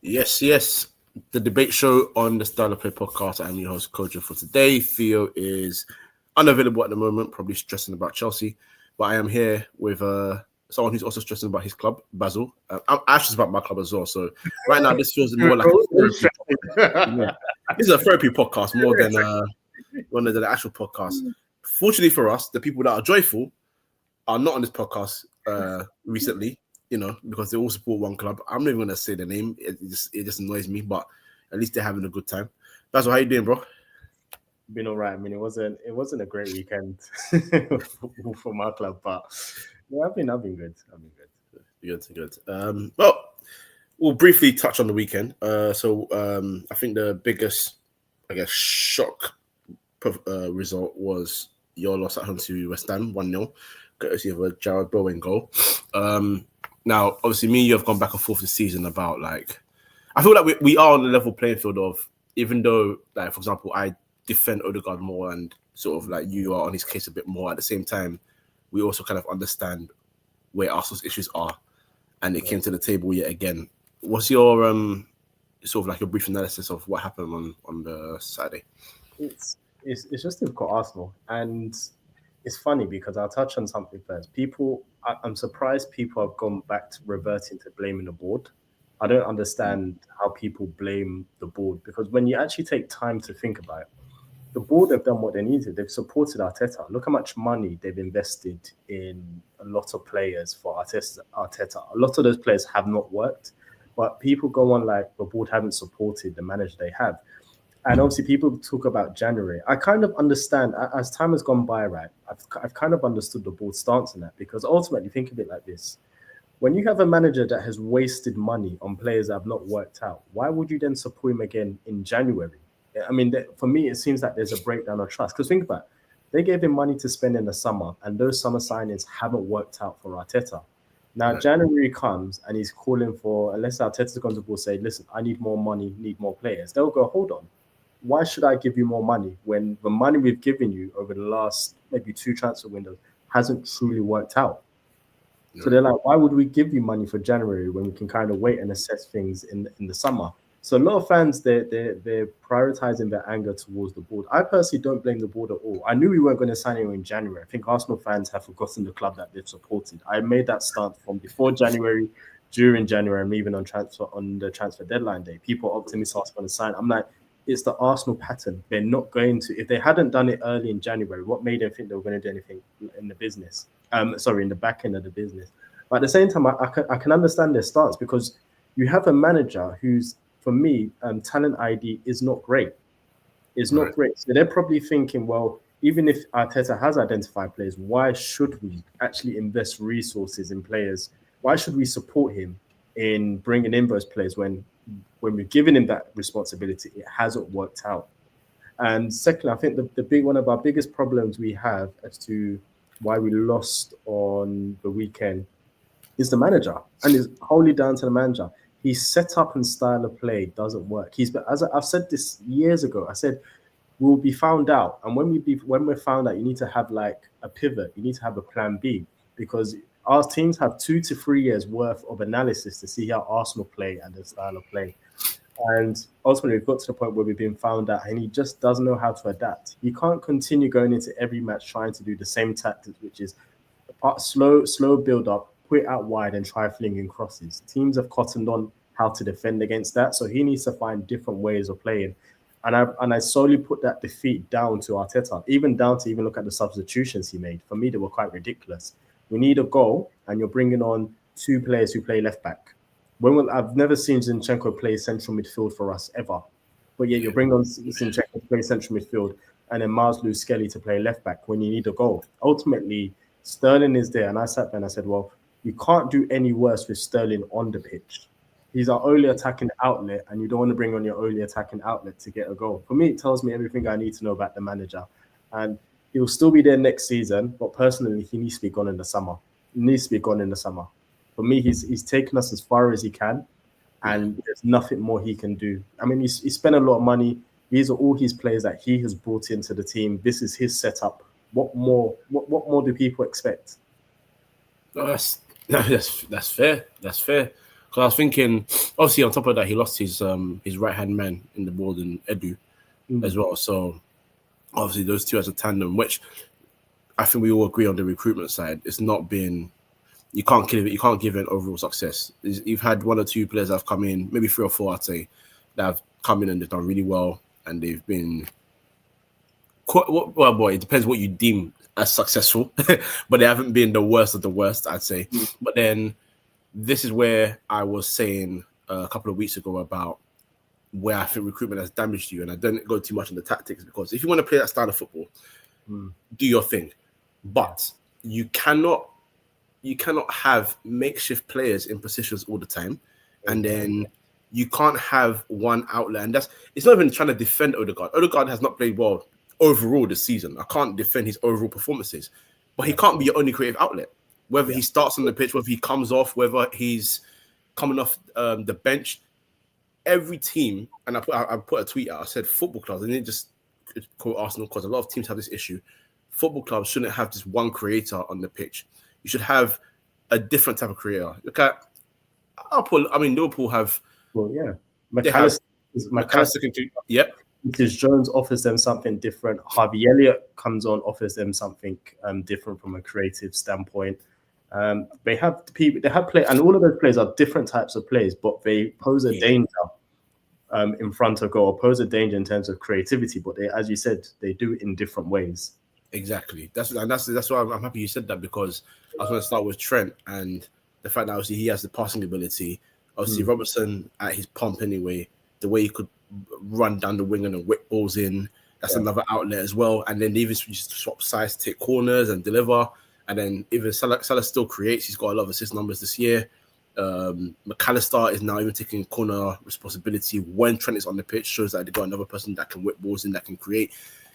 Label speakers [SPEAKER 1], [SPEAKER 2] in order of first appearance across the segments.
[SPEAKER 1] Yes. The debate show on the Style of Play podcast. I'm your host, Kojo, for today. Theo is unavailable at the moment, probably stressing about Chelsea. But I am here with someone who's also stressing about his club, Basil. I'm anxious about my club as well. So right now, this feels more like this is a therapy podcast more than an actual podcast. Fortunately for us, the people that are joyful are not on this podcast recently. Because they all support one club. I'm not even gonna say the name. It just annoys me, but at least they're having a good time. That's how you doing, bro?
[SPEAKER 2] Been all right. I mean, it wasn't a great weekend for my club, but yeah, I've been good.
[SPEAKER 1] Good. Well, we'll briefly touch on the weekend. I think the biggest, shock result was your loss at home to West Ham, 1-0, courtesy of a Jared Bowen goal. Now, obviously, me and you have gone back and forth this season about, I feel like we are on the level playing field of, even though, for example, I defend Odegaard more and sort of you are on his case a bit more. At the same time, we also kind of understand where Arsenal's issues are, and it came to the table yet again. What's your sort of your brief analysis of what happened on the Saturday?
[SPEAKER 2] It's just difficult, Arsenal, and it's funny because I'll touch on something first. I'm surprised people have gone back to reverting to blaming the board. I don't understand how people blame the board, because when you actually take time to think about it, the board have done what they needed. They've supported Arteta. Look how much money they've invested in a lot of players for Arteta. A lot of those players have not worked, but people go on the board haven't supported the manager they have. And obviously, people talk about January. I kind of understand, as time has gone by, right? I've kind of understood the board's stance on that, because ultimately, think of it like this. When you have a manager that has wasted money on players that have not worked out, why would you then support him again in January? I mean, for me, it seems like there's a breakdown of trust. Because think about it. They gave him money to spend in the summer, and those summer signings haven't worked out for Arteta. Now, January comes, and he's calling for, unless Arteta's going to say, listen, I need more money, need more players. They'll go, hold on. Why should I give you more money when the money we've given you over the last maybe 2 transfer windows hasn't truly worked out? No. So they're like, why would we give you money for January when we can kind of wait and assess things in the summer? So a lot of fans, they're prioritizing their anger towards the board. I personally don't blame the board at all. I knew we weren't going to sign anyone in January. I think Arsenal fans have forgotten the club that they've supported. I made that stance from before January, during January, and even on the transfer deadline day. People optimistic are going to sign. I'm like, it's the Arsenal pattern. They're not going to. If they hadn't done it early in January, what made them think they were going to do anything in the business? In the back end of the business. But at the same time, I can understand their stance, because you have a manager who's, for me, talent ID is not great. It's not great. So they're probably thinking, well, even if Arteta has identified players, why should we actually invest resources in players? Why should we support him in bringing in those players when we've given him that responsibility, it hasn't worked out? And secondly, I think one of our biggest problems we have as to why we lost on the weekend is the manager, and it's wholly down to the manager. His setup and style of play doesn't work. As I've said this years ago, I said we'll be found out, and when we're found out, you need to have a pivot. You need to have a plan B, because our teams have 2 to 3 years worth of analysis to see how Arsenal play and their style of play. And ultimately, we've got to the point where we've been found out, and he just doesn't know how to adapt. You can't continue going into every match trying to do the same tactics, which is slow build up, put it out wide, and try flinging crosses. Teams have cottoned on how to defend against that, so he needs to find different ways of playing. And I solely put that defeat down to Arteta, even look at the substitutions he made. For me, they were quite ridiculous. We need a goal, and you're bringing on 2 players who play left back. I've never seen Zinchenko play central midfield for us ever. But yeah, you're bringing on Zinchenko to play central midfield, and then Miles Lewis-Skelly to play left back when you need a goal. Ultimately, Sterling is there, and I sat there and I said, well, you can't do any worse with Sterling on the pitch. He's our only attacking outlet, and you don't want to bring on your only attacking outlet to get a goal. For me, it tells me everything I need to know about the manager. And he'll still be there next season, but personally, he needs to be gone in the summer. For me, he's taken us as far as he can, and there's nothing more he can do. I mean, he spent a lot of money. These are all his players that he has brought into the team. This is his setup. What more do people expect?
[SPEAKER 1] No, that's fair. That's fair. Because I was thinking, obviously, on top of that, he lost his right hand man in the board in Edu as well. So obviously, those two as a tandem, which I think we all agree on the recruitment side, it's not been. You can't give it an overall success. You've had one or two players that have come in, maybe 3 or 4, I'd say, that have come in and they've done really well, and they've been well, boy, it depends what you deem as successful, but they haven't been the worst of the worst, I'd say. But then this is where I was saying a couple of weeks ago about where I think recruitment has damaged you, and I don't go too much on the tactics, because if you want to play that style of football, do your thing, but you cannot have makeshift players in positions all the time, and then you can't have one outlet. And it's not even trying to defend Odegaard. Odegaard has not played well overall this season. I can't defend his overall performances, but he can't be your only creative outlet. Whether he starts on the pitch, whether he comes off, whether he's coming off the bench, every team, and I put a tweet out, I said football clubs, and it just quote Arsenal, because a lot of teams have this issue. Football clubs shouldn't have just one creator on the pitch. You should have a different type of creator. Look at Liverpool have.
[SPEAKER 2] Well, yeah.
[SPEAKER 1] McAllister can do. Yep.
[SPEAKER 2] Because Jones offers them something different. Harvey Elliott comes on, offers them something different from a creative standpoint. They have play, and all of those players are different types of players, but they pose a danger in front of goal, or pose a danger in terms of creativity. But they, as you said, they do it in different ways.
[SPEAKER 1] Exactly. That's why I'm happy you said that, because I was going to start with Trent and the fact that obviously he has the passing ability. Obviously Robertson at his pump anyway, the way he could run down the wing and whip balls in, that's another outlet as well. And then they even swap sides to take corners and deliver. And then even Salah still creates. He's got a lot of assist numbers this year. McAllister is now even taking corner responsibility when Trent is on the pitch. Shows that they've got another person that can whip balls in, that can create.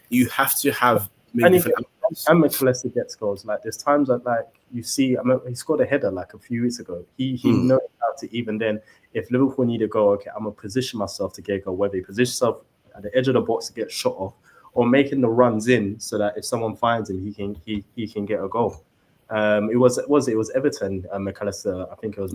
[SPEAKER 1] You have to have maybe different.
[SPEAKER 2] And McAllister gets goals. Like there's times that you see, he scored a header like a few weeks ago. He knows how to, even then, if Liverpool need to go, okay, I'm gonna position myself to get a goal. Whether he positions himself at the edge of the box to get shot off, or making the runs in so that if someone finds him, he can get a goal. It was Everton, McAllister. I think it was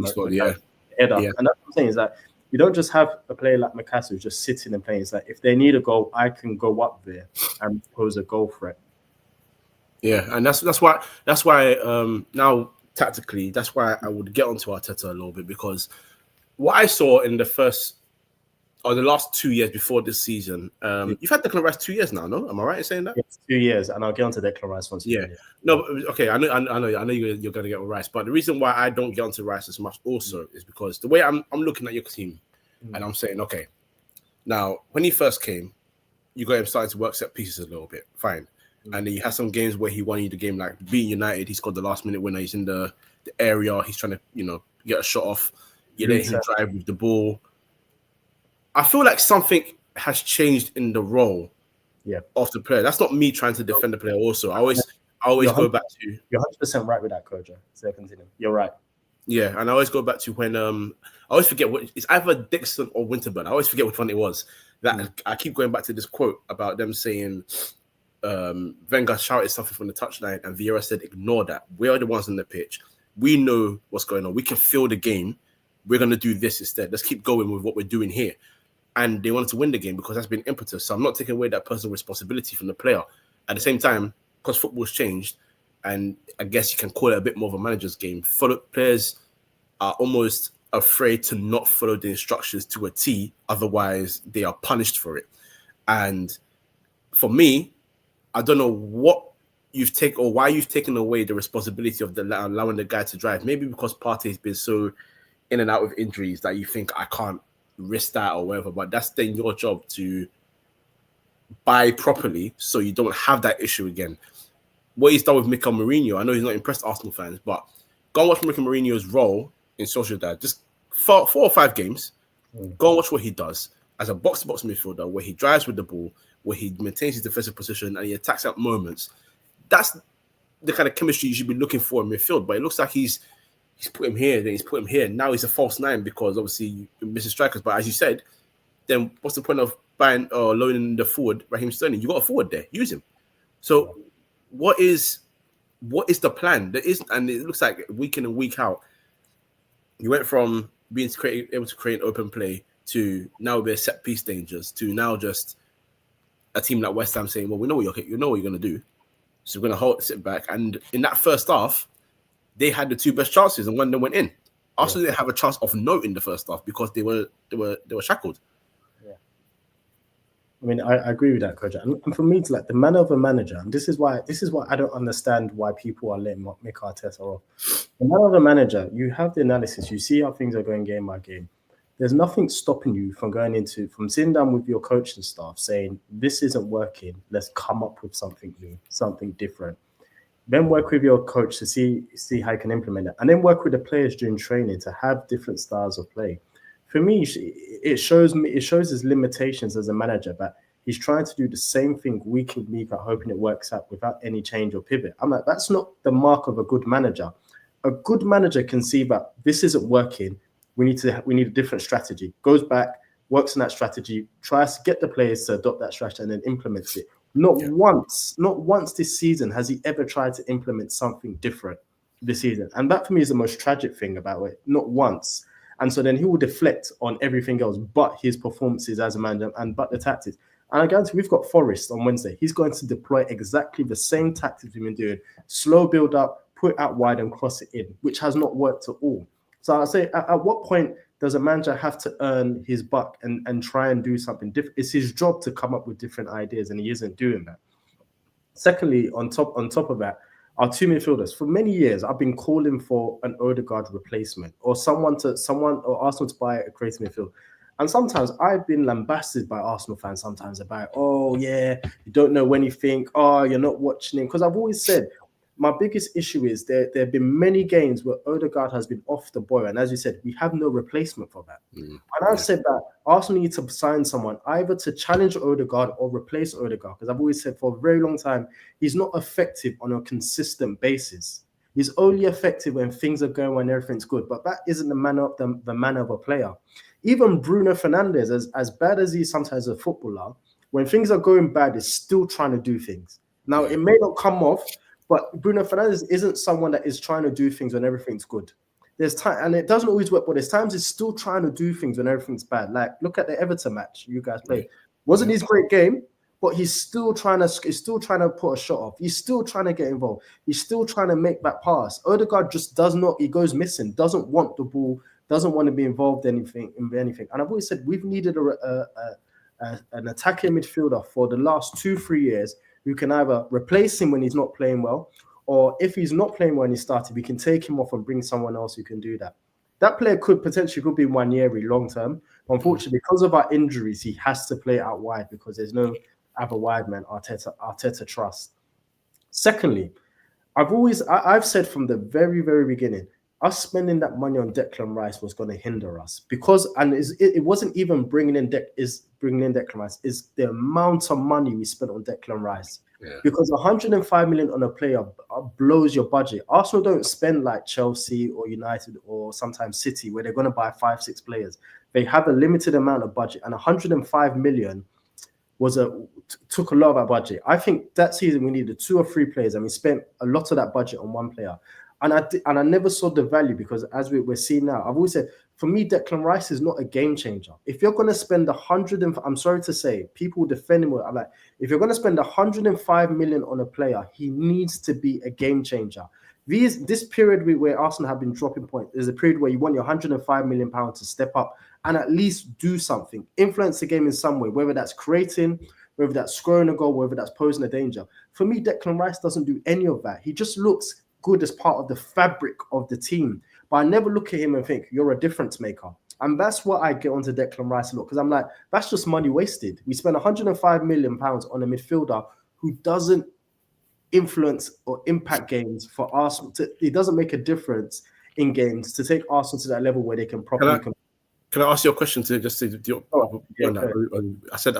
[SPEAKER 2] header. And that's what I'm saying, is that you don't just have a player like McAllister who's just sitting and playing. It's like, if they need a goal, I can go up there and pose a goal threat.
[SPEAKER 1] Yeah, and that's why now tactically, that's why I would get onto Arteta a little bit, because what I saw in the last 2 years before this season, you've had Declan Rice 2 years now, no? Am I right in saying that?
[SPEAKER 2] It's 2 years, and I'll get onto Declan Rice once.
[SPEAKER 1] Yeah, no, okay, I know you're going to get on Rice, but the reason why I don't get onto Rice as much also is because the way I'm looking at your team, and I'm saying, okay, now when he first came, you got him starting to work set pieces a little bit, fine. And then you had some games where he won you the game, like beating United. He scored the last minute winner. He's in the area. He's trying to, get a shot off. You let him drive with the ball. I feel like something has changed in the role of the player. That's not me trying to defend the player also. I always go back to...
[SPEAKER 2] You're 100% right with that, Kojo. So continue. You're right.
[SPEAKER 1] Yeah, and I always go back to when... I always forget it's either Dixon or Winterburn. I always forget which one it was. I keep going back to this quote about them saying... Wenger shouted something from the touchline and Vieira said, ignore that. We are the ones on the pitch. We know what's going on. We can feel the game. We're going to do this instead. Let's keep going with what we're doing here. And they wanted to win the game because that's been impetus. So I'm not taking away that personal responsibility from the player. At the same time, because football's changed, and I guess you can call it a bit more of a manager's game, players are almost afraid to not follow the instructions to a T. Otherwise, they are punished for it. And for me, I don't know what you've taken or why you've taken away the responsibility of allowing the guy to drive. Maybe because Partey's been so in and out with injuries that you think I can't risk that or whatever. But that's then your job to buy properly so you don't have that issue again. What he's done with Mikel Mourinho, I know he's not impressed Arsenal fans, but go and watch Mikel Mourinho's role in Sociedad. Just 4 or 5 games. Go and watch what he does as a box-to-box midfielder, where he drives with the ball, where he maintains his defensive position and he attacks at moments. That's the kind of chemistry you should be looking for in midfield. But it looks like he's put him here, then he's put him here. Now he's a false 9 because obviously you miss strikers. But as you said, then what's the point of buying or loaning the forward, Raheem Sterling? You got a forward there, use him. So what is the plan? There is, and it looks like week in and week out, you went from able to create open play to now be set piece dangers to now just a team like West Ham saying, well, we know what you're going to do. So we're going to sit back. And in that first half, they had the two best chances and one of them went in. Arsenal didn't have a chance of note in the first half because they were shackled.
[SPEAKER 2] Yeah. I mean, I agree with that, Kojo. And for me, it's like the manner of a manager, and this is why I don't understand why people are letting Mick Arteta off. The manner of a manager, you have the analysis, you see how things are going game by game. There's nothing stopping you from from sitting down with your coaching staff saying, this isn't working, let's come up with something new, something different. Then work with your coach to see how you can implement it. And then work with the players during training to have different styles of play. For me, it shows his limitations as a manager, but he's trying to do the same thing week in, week out, hoping it works out without any change or pivot. I'm like, that's not the mark of a good manager. A good manager can see that this isn't working. We need a different strategy. Goes back, works on that strategy, tries to get the players to adopt that strategy, and then implements it. Not once this season has he ever tried to implement something different this season. And that for me is the most tragic thing about it. Not once. And so then he will deflect on everything else but his performances as a manager and but the tactics. And I guarantee we've got Forrest on Wednesday. He's going to deploy exactly the same tactics we've been doing. Slow build up, put it out wide and cross it in, which has not worked at all. So I say, at what point does a manager have to earn his buck and try and do something different? It's his job to come up with different ideas, and he isn't doing that. Secondly, on top of that, our two midfielders. For many years, I've been calling for an Odegaard replacement or someone or Arsenal to buy a creative midfield. And sometimes I've been lambasted by Arsenal fans sometimes about, oh yeah, you don't know anything. Oh, you're not watching him. Because I've always said, my biggest issue is there have been many games where Odegaard has been off the boil. And as you said, we have no replacement for that. And I've said that Arsenal need to sign someone either to challenge Odegaard or replace Odegaard. Because I've always said for a very long time, he's not effective on a consistent basis. He's only effective when things are going when everything's good. But that isn't the manner of a player. Even Bruno Fernandes, as bad as he is sometimes a footballer, when things are going bad, is still trying to do things. Now, it may not come off, but Bruno Fernandes isn't someone that is trying to do things when everything's good. There's time, and it doesn't always work, but there's times he's still trying to do things when everything's bad. Like, look at the Everton match you guys played. Wasn't his great game, but he's still trying to put a shot off. He's still trying to get involved. He's still trying to make that pass. Odegaard just does not. He goes missing. Doesn't want the ball. Doesn't want to be involved in anything. And I've always said we've needed an attacking midfielder for the last 2-3 years who can either replace him when he's not playing well, or if he's not playing when he started, we can take him off and bring someone else who can do that. That player could potentially be Nwaneri long term. Unfortunately, because of our injuries, he has to play out wide because there's no other wide man Arteta trusts. Secondly, I've said from the very, very beginning, us spending that money on Declan Rice was going to hinder us it wasn't even bringing in Declan Rice. It's the amount of money we spent on Declan Rice. Yeah. Because 105 million on a player blows your budget. Arsenal don't spend like Chelsea or United or sometimes City where they're going to buy 5-6 players. They have a limited amount of budget, and 105 million took a lot of our budget. I think that season we needed 2 or 3 players, and we spent a lot of that budget on one player. And I never saw the value because as we're seeing now, I've always said, for me, Declan Rice is not a game changer. If you're going to spend I'm sorry to say, people defend him. I'm like, if you're going to spend 105 million on a player, he needs to be a game changer. This period where Arsenal have been dropping points is a period where you want your 105 million pounds to step up and at least do something, influence the game in some way, whether that's creating, whether that's scoring a goal, whether that's posing a danger. For me, Declan Rice doesn't do any of that. He just looks good as part of the fabric of the team. But I never look at him and think, you're a difference maker. And that's what I get onto Declan Rice a lot, because I'm like, that's just money wasted. We spent 105 million pounds on a midfielder who doesn't influence or impact games for Arsenal. It doesn't make a difference in games to take Arsenal to that level where they can properly compete.
[SPEAKER 1] Can I ask you a question I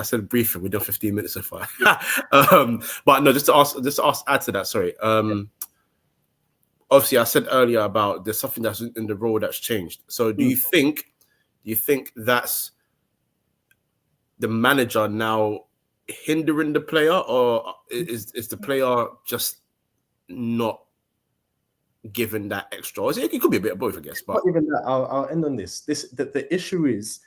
[SPEAKER 1] said briefly. We're done 15 minutes so far. But no, just to add to that. Sorry. Obviously, I said earlier about there's something that's in the role that's changed. So, do you think that's the manager now hindering the player, or is the player just not given that extra? Or it could be a bit of both, I guess. But
[SPEAKER 2] not even that. I'll end on this. The issue is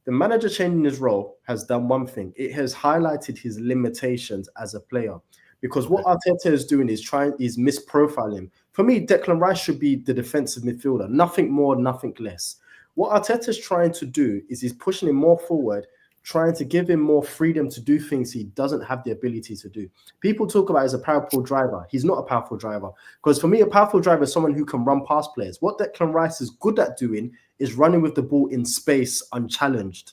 [SPEAKER 2] the manager changing his role has done one thing. It has highlighted his limitations as a player. Because what Arteta is doing is misprofiling him. For me, Declan Rice should be the defensive midfielder. Nothing more, nothing less. What Arteta is trying to do is he's pushing him more forward, trying to give him more freedom to do things he doesn't have the ability to do. People talk about as a powerful driver. He's not a powerful driver. Because for me, a powerful driver is someone who can run past players. What Declan Rice is good at doing is running with the ball in space unchallenged.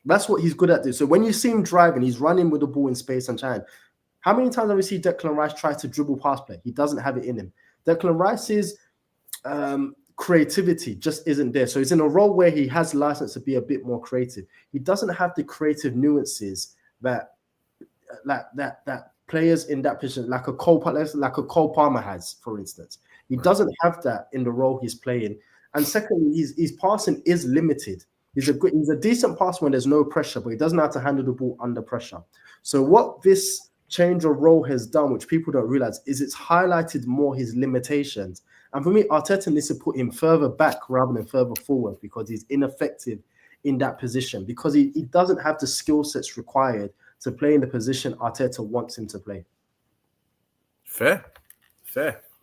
[SPEAKER 2] That's what he's good at doing. So when you see him driving, he's running with the ball in space unchallenged. How many times have we seen Declan Rice try to dribble past play? He doesn't have it in him. Declan Rice's creativity just isn't there. So he's in a role where he has license to be a bit more creative. He doesn't have the creative nuances that players in that position, like a Cole Palmer has, for instance. He doesn't have that in the role he's playing. And secondly, his passing is limited. He's a decent passer when there's no pressure, but he doesn't know how to handle the ball under pressure. So what this change of role has done, which people don't realize, is it's highlighted more his limitations. And for me, Arteta needs to put him further back rather than further forward because he's ineffective in that position, because he doesn't have the skill sets required to play in the position Arteta wants him to play.
[SPEAKER 1] Fair.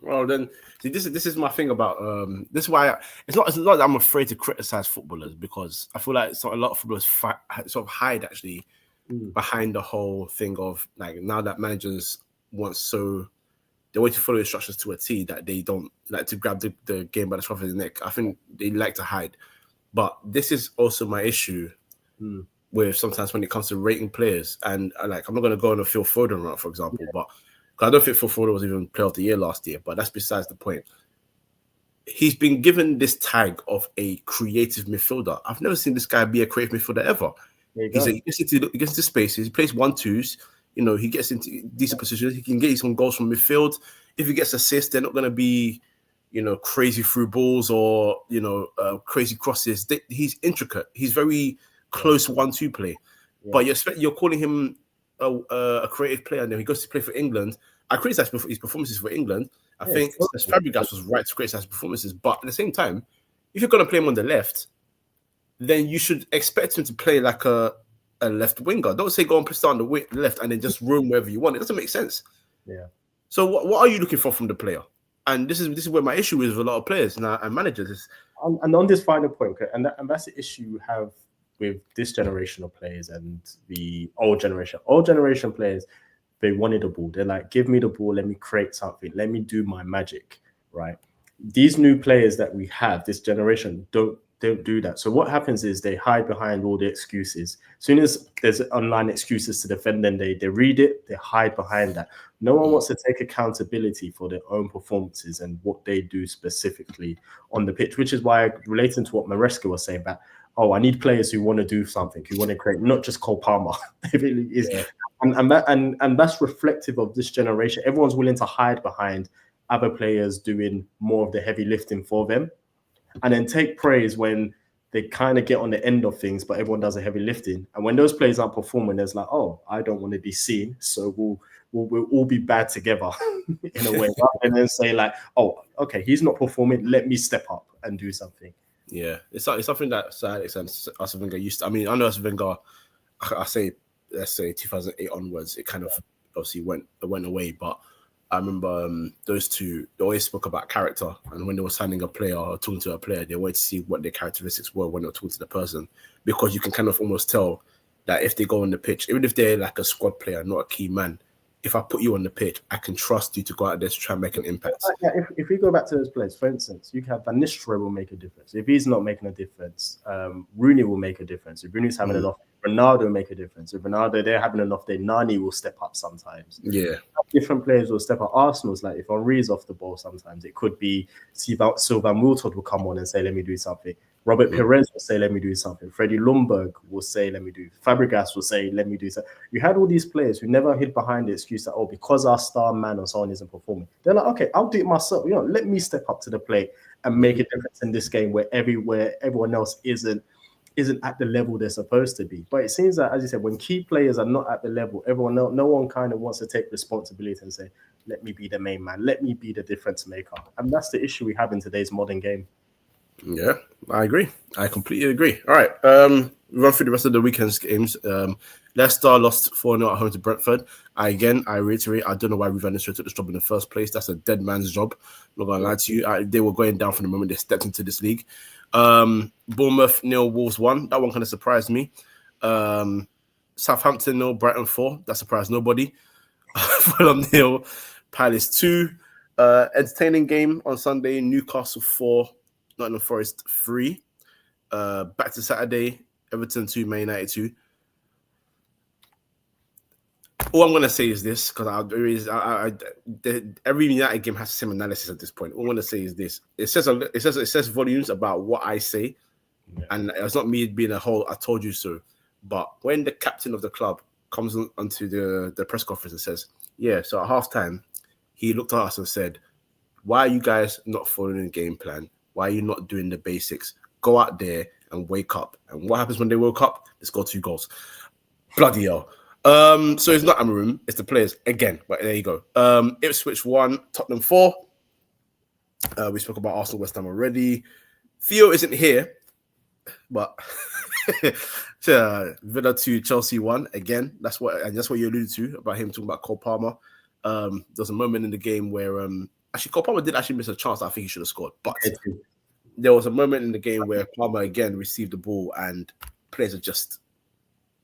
[SPEAKER 1] Well, then, see, this is my thing about this is why it's not that I'm afraid to criticize footballers, because I feel like a lot of footballers sort of hide actually behind the whole thing of like, now that managers they want to follow instructions to a T, that they don't like to grab the game by the scruff of the neck. I think they like to hide. But this is also my issue with sometimes when it comes to rating players. And I'm not going to go on a Phil Foden route, for example, but I don't think Phil Foden was even Player of the Year last year, but that's besides the point. He's been given this tag of a creative midfielder. I've never seen this guy be a creative midfielder ever. He gets into spaces, he plays 1-2s, he gets into decent positions, he can get some goals from midfield. If he gets assists, they're not going to be, crazy through balls or, crazy crosses. He's intricate. He's very close 1-2 play. Yeah. But you're calling him a creative player, and then he goes to play for England. I criticize his performances for England. I think Fabregas was right to criticize performances, but at the same time, if you're going to play him on the left, then you should expect him to play like a left winger. Don't say go and start on the left and then just roam wherever you want. It doesn't make sense.
[SPEAKER 2] Yeah.
[SPEAKER 1] So what are you looking for from the player? And this is where my issue is with a lot of players now and managers.
[SPEAKER 2] And on this final point, and that's the issue you have with this generation of players and the old generation. Old generation players, they wanted the ball. They're like, give me the ball, let me create something, let me do my magic, right? These new players that we have, this generation, don't do that. So what happens is they hide behind all the excuses. As soon as there's online excuses to defend, then they read it, they hide behind that. No one wants to take accountability for their own performances and what they do specifically on the pitch, which is why, relating to what Maresca was saying about, I need players who want to do something, who want to create, not just Cole Palmer. It really is. Yeah. And that's reflective of this generation. Everyone's willing to hide behind other players doing more of the heavy lifting for them, and then take praise when they kind of get on the end of things, but everyone does a heavy lifting. And when those players aren't performing, there's like, I don't want to be seen, so we'll all be bad together in a way. And then say like, okay, he's not performing, let me step up and do something.
[SPEAKER 1] Yeah, it's something that Sir Alex and Arsene Wenger used to. I mean, I know Arsene Wenger, let's say 2008 onwards, it kind of obviously went away, but I remember those two, they always spoke about character, and when they were signing a player or talking to a player, they wanted to see what their characteristics were when they were talking to the person, because you can kind of almost tell that if they go on the pitch, even if they're like a squad player, not a key man, if I put you on the pitch, I can trust you to go out there to try and make an impact.
[SPEAKER 2] Yeah, if we go back to those players, for instance, you can have Van Nistelrooy will make a difference. If he's not making a difference, Rooney will make a difference. If Rooney's having enough, Ronaldo will make a difference. If Ronaldo, they're having enough day, Nani will step up sometimes.
[SPEAKER 1] Yeah.
[SPEAKER 2] Different players will step up. Arsenal's like, if Henry's off the ball sometimes, it could be Sylvain Wiltord will come on and say, let me do something. Robert Perez will say, let me do something. Freddie Ljungberg will say, let me do. Fabregas will say, let me do something. You had all these players who never hid behind the excuse that, because our star man or someone isn't performing. They're like, okay, I'll do it myself. Let me step up to the plate and make a difference in this game where everyone else isn't at the level they're supposed to be. But it seems that, as you said, when key players are not at the level, no one kind of wants to take responsibility and say, Let me be the main man. Let me be the difference maker. And that's the issue we have in today's modern game.
[SPEAKER 1] Yeah, I agree. I completely agree. All right. Run through the rest of the weekend's games. Leicester lost 4-0 at home to Brentford. I reiterate, I don't know why Ruud van Nistelrooy took this job in the first place. That's a dead man's job. I'm not going to lie to you. They were going down from the moment they stepped into this league. Bournemouth 0, Wolves 1. That one kind of surprised me. Southampton 0, Brighton 4. That surprised nobody. Fulham 0, Palace 2. Entertaining game on Sunday. Newcastle 4, Nottingham Forest 3. Back to Saturday. Everton 2, Man United 2. All I'm going to say is this, because every United game has the same analysis at this point. All I'm going to say is this. It says volumes about what I say, and it's not me being a whole I told you so. But when the captain of the club comes onto the press conference and says, yeah, so at halftime, he looked at us and said, why are you guys not following the game plan? Why are you not doing the basics? Go out there and wake up. And what happens when they woke up? They score 2 goals. Bloody hell. So it's not Amaroon, it's the players again. But there you go. Ipswich 1, Tottenham 4. We spoke about Arsenal, West Ham already. Theo isn't here, but Villa 2, Chelsea 1 again. That's what you alluded to about him talking about Cole Palmer. There was a moment in the game where actually Cole Palmer did actually miss a chance. I think he should have scored, but there was a moment in the game where Palmer again received the ball and players are just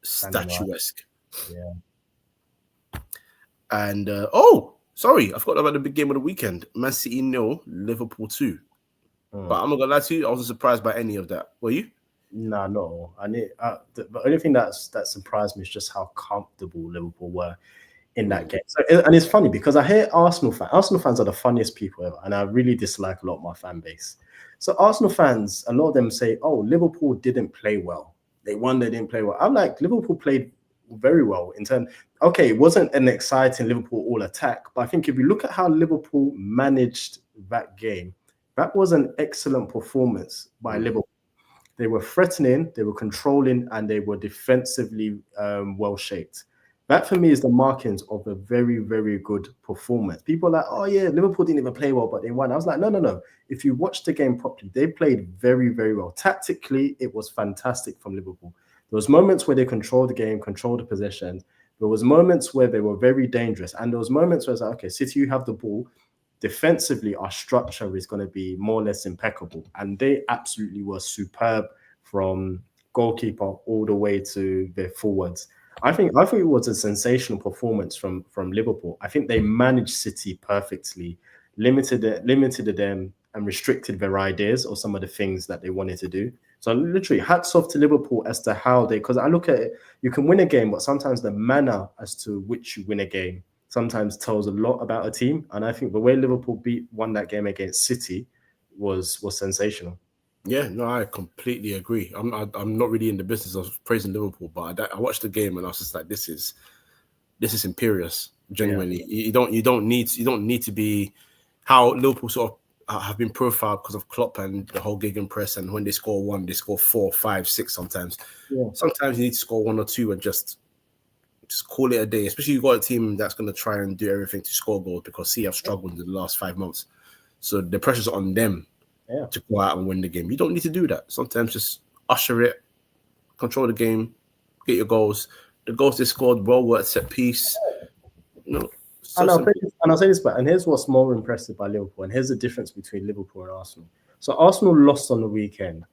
[SPEAKER 1] statuesque.
[SPEAKER 2] Yeah.
[SPEAKER 1] And sorry, I forgot about the big game of the weekend. Man City 0, Liverpool 2. But I'm not gonna lie to you, I wasn't surprised by any of that. Were you?
[SPEAKER 2] No, no. The only thing that surprised me is just how comfortable Liverpool were in that game. So, and it's funny because I hear Arsenal fans are the funniest people ever, and I really dislike a lot of my fan base. So Arsenal fans, a lot of them say, "Oh, Liverpool didn't play well. They won, they didn't play well." I'm like, Liverpool played very well in terms. Okay, it wasn't an exciting Liverpool all attack, but I think if you look at how Liverpool managed that game, that was an excellent performance by Liverpool. They were threatening, they were controlling, and they were defensively well-shaped. That, for me, is the markings of a very, very good performance. People are like, oh, yeah, Liverpool didn't even play well, but they won. I was like, no. If you watch the game properly, they played very, very well. Tactically, it was fantastic from Liverpool. There was moments where they controlled the game, controlled the possession. There was moments where they were very dangerous. And there was moments where it's like, okay, City, you have the ball. Defensively, our structure is going to be more or less impeccable. And they absolutely were superb from goalkeeper all the way to their forwards. I think it was a sensational performance from Liverpool. I think they managed City perfectly, limited them and restricted their ideas or some of the things that they wanted to do. So literally, hats off to Liverpool as to how because I look at it, you can win a game, but sometimes the manner as to which you win a game sometimes tells a lot about a team. And I think the way Liverpool won that game against City was sensational.
[SPEAKER 1] Yeah, no, I completely agree. I'm not really in the business of praising Liverpool, but I watched the game and I was just like, this is imperious. Genuinely, you don't need to be how Liverpool sort of have been profiled because of Klopp and the whole gegenpress. And when they score 1, they score 4, 5, 6 sometimes. Yeah. Sometimes you need to score 1 or 2 and just call it a day. Especially you've got a team that's going to try and do everything to score goals because City have struggled in the last 5 months. So the pressure's on them. Yeah. To go out and win the game. You don't need to do that. Sometimes just usher it, control the game, get your goals. The goals they scored, well worth set piece. You know,
[SPEAKER 2] and I'll say this, and here's what's more impressive by Liverpool, and here's the difference between Liverpool and Arsenal. So Arsenal lost on the weekend,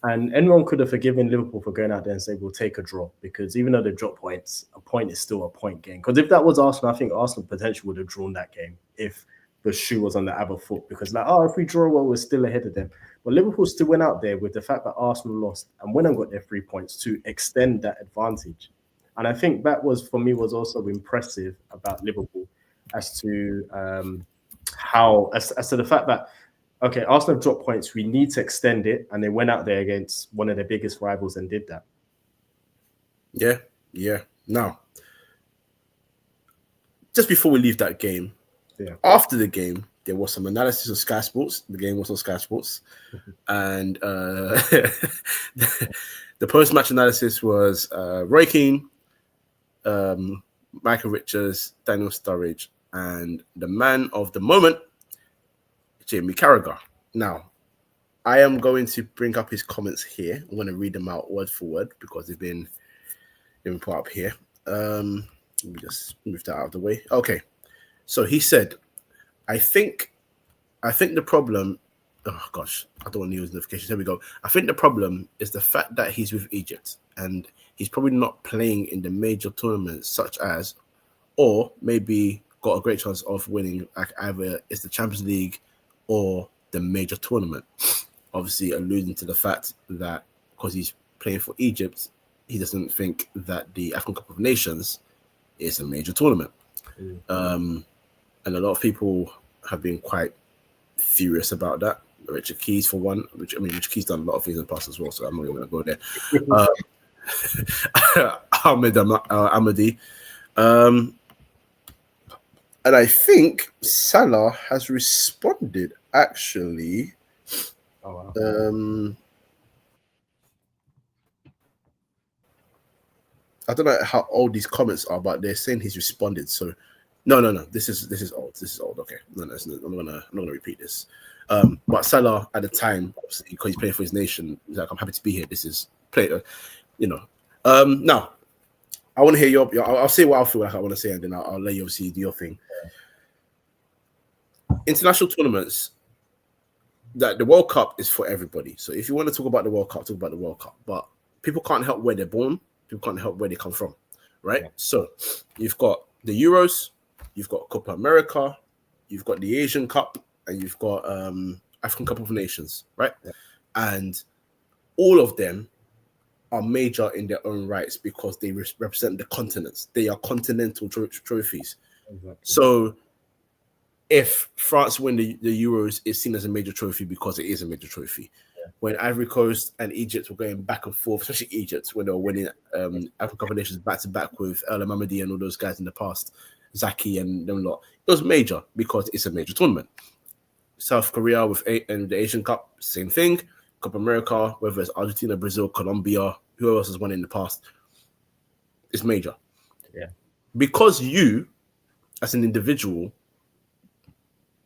[SPEAKER 2] and anyone could have forgiven Liverpool for going out there and say, we'll take a draw, because even though they dropped points, a point is still a point game. Because if that was Arsenal, I think Arsenal potentially would have drawn that game if the shoe was on the other foot, because if we draw well, we're still ahead of them. But Liverpool still went out there with the fact that Arsenal lost and went and got their 3 points to extend that advantage. And I think that was also impressive about Liverpool as to as to the fact that, okay, Arsenal dropped points, we need to extend it, and they went out there against one of their biggest rivals and did that.
[SPEAKER 1] Yeah. Now, just before we leave that game, after the game, there was some analysis of Sky Sports. The game was on Sky Sports. And the post-match analysis was Roy Keane, Michael Richards, Daniel Sturridge, and the man of the moment, Jamie Carragher. Now, I am going to bring up his comments here. I'm going to read them out word for word because they've been put up here. Let me just move that out of the way. Okay. So he said, I think the problem, oh gosh, I don't want to use notifications. Here we go. I think the problem is the fact that he's with Egypt and he's probably not playing in the major tournaments such as, or maybe got a great chance of winning like either it's the Champions League or the major tournament. Obviously alluding to the fact that because he's playing for Egypt, he doesn't think that the AFCON Cup of Nations is a major tournament. And a lot of people have been quite furious about that. Richard Keys, for one, Richard Keys done a lot of things in the past as well, so I'm not even going to go there. Ahmed Ahmadi. And I think Salah has responded, actually.
[SPEAKER 2] Oh, wow.
[SPEAKER 1] I don't know how old these comments are, but they're saying he's responded. So, no. This is old. This is old. Okay, no. I'm not gonna repeat this. But Salah at the time, obviously, because he's playing for his nation, he's like, I'm happy to be here. This is play. Now I want to hear your. I'll say what I feel like I want to say, and then I'll let you obviously do your thing. International tournaments. That the World Cup is for everybody. So if you want to talk about the World Cup, talk about the World Cup. But people can't help where they're born. People can't help where they come from, right? Yeah. So you've got the Euros, you've got Copa America, you've got the Asian Cup, and you've got African Cup of Nations, right? Yeah. And all of them are major in their own rights because they represent the continents. They are continental trophies. Exactly. So if France win the Euros, it's seen as a major trophy because it is a major trophy. Yeah. When Ivory Coast and Egypt were going back and forth, especially Egypt, when they were winning African Cup of Nations back-to-back with El Mamadi and all those guys in the past, Zaki and them lot, it was major because it's a major tournament. South Korea with the Asian Cup, same thing. Copa America, whether it's Argentina, Brazil, Colombia, whoever else has won in the past, it's major.
[SPEAKER 2] Yeah.
[SPEAKER 1] Because you, as an individual,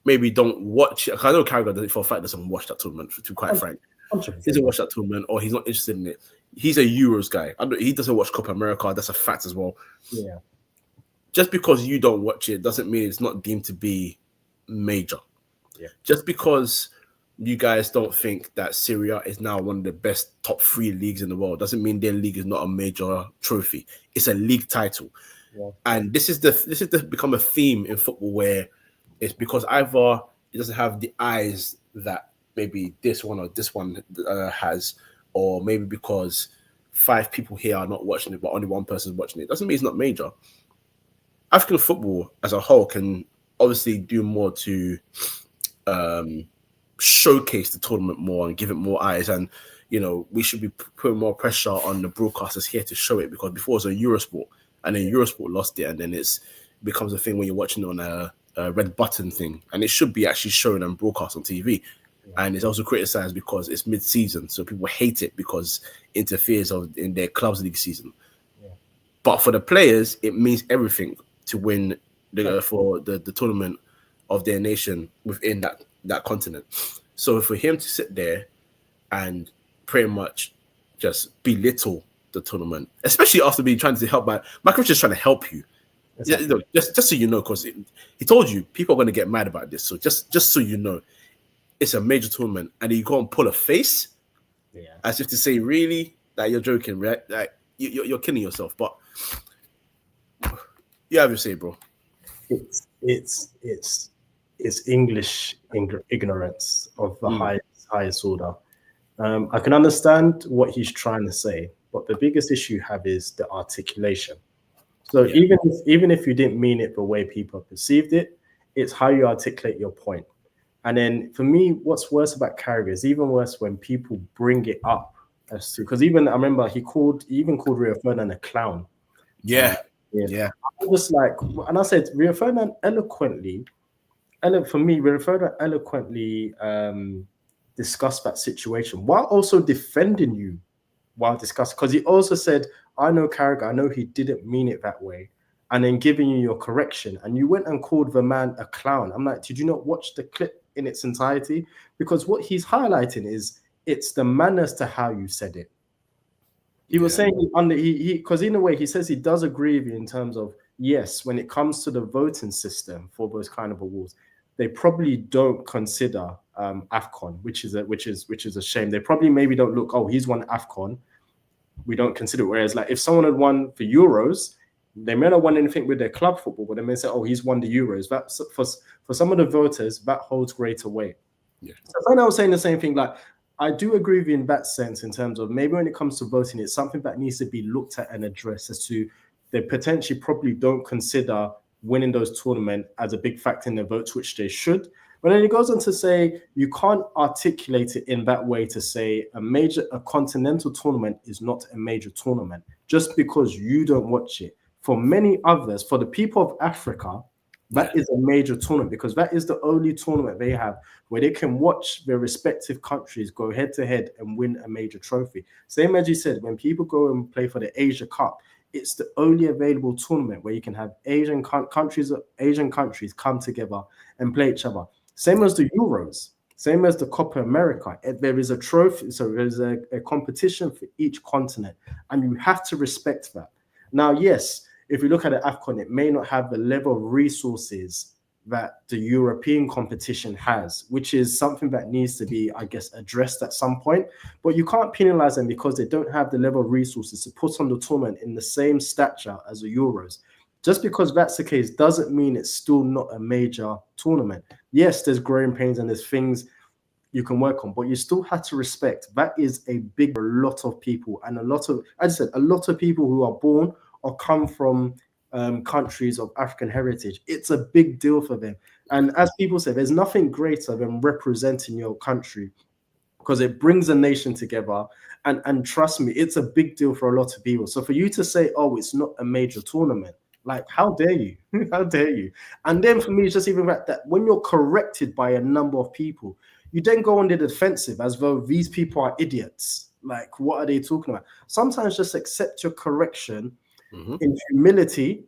[SPEAKER 1] maybe don't watch it. I know Carragher for a fact doesn't watch that tournament, to be quite frank. He doesn't watch that tournament or he's not interested in it. He's a Euros guy. He doesn't watch Copa America. That's a fact as well.
[SPEAKER 2] Yeah.
[SPEAKER 1] Just because you don't watch it doesn't mean it's not deemed to be major.
[SPEAKER 2] Yeah.
[SPEAKER 1] Just because you guys don't think that Syria is now one of the best top 3 leagues in the world doesn't mean their league is not a major trophy. It's a league title. Yeah. And this is become a theme in football where it's because either it doesn't have the eyes that maybe this one or this one has, or maybe because 5 people here are not watching it, but only one person is watching it. Doesn't mean it's not major. African football as a whole can obviously do more to showcase the tournament more and give it more eyes. And, we should be putting more pressure on the broadcasters here to show it, because before it was a Eurosport, and then Eurosport lost it, and then it becomes a thing when you're watching on a red button thing, and it should be actually shown and broadcast on TV. And it's also criticized because it's mid-season, so people hate it because it interferes in their club's league season. Yeah. But for the players, it means everything to win for the tournament of their nation within that continent. So for him to sit there and pretty much just belittle the tournament, especially after being trying to help my coach is trying to help you. Exactly. Just so you know, because he told you people are going to get mad about this. So just so you know, it's a major tournament, and you go and pull a face, as if to say, really, that you're joking, right? Like you're killing yourself. But you have your say, bro.
[SPEAKER 2] It's English ignorance of the highest order. I can understand what he's trying to say, but the biggest issue you have is the articulation. So even if you didn't mean it the way people perceived it, it's how you articulate your point. And then for me, what's worse about Carragher is even worse when people bring it up as to, because even I remember he even called Rio Ferdinand a clown.
[SPEAKER 1] Yeah.
[SPEAKER 2] I was just like, and I said Rio Ferdinand eloquently discussed that situation while also defending you while discussing, because he also said, I know Carragher, I know he didn't mean it that way. and then giving you your correction. And you went and called the man a clown. I'm like, did you not watch the clip in its entirety? Because what he's highlighting is it's the manners to how you said it. He was saying because in a way he says he does agree with you in terms of, yes, when it comes to the voting system for those kind of awards, they probably don't consider AFCON, which is a shame. They probably maybe don't look, oh, he's won AFCON, we don't consider it. Whereas like if someone had won for Euros, they may not won anything with their club football, but they may say, oh, he's won the Euros. That for some of the voters, that holds greater weight.
[SPEAKER 1] Yeah.
[SPEAKER 2] So I was saying the same thing. Like, I do agree with you in that sense, in terms of maybe when it comes to voting, it's something that needs to be looked at and addressed as to they potentially probably don't consider winning those tournaments as a big factor in their votes, which they should. But then it goes on to say you can't articulate it in that way to say a continental tournament is not a major tournament just because you don't watch it. For many others, for the people of Africa, that is a major tournament because that is the only tournament they have where they can watch their respective countries go head to head and win a major trophy. Same as you said, when people go and play for the Asia Cup, it's the only available tournament where you can have Asian countries come together and play each other. Same as the Euros, same as the Copa America. There is a trophy, so there's a competition for each continent, and you have to respect that. Now, yes, if you look at the AFCON, it may not have the level of resources that the European competition has, which is something that needs to be, I guess, addressed at some point. But you can't penalize them because they don't have the level of resources to put on the tournament in the same stature as the Euros. Just because that's the case doesn't mean it's still not a major tournament. Yes, there's growing pains and there's things you can work on, but you still have to respect that is a lot of people, and a lot of people who are born or come from countries of African heritage. It's a big deal for them. And as people say, there's nothing greater than representing your country because it brings a nation together. And trust me, it's a big deal for a lot of people. So for you to say, oh, it's not a major tournament, like, how dare you? How dare you? And then for me, it's just even that when you're corrected by a number of people, you then go on the defensive as though these people are idiots. Like, what are they talking about? Sometimes just accept your correction in humility,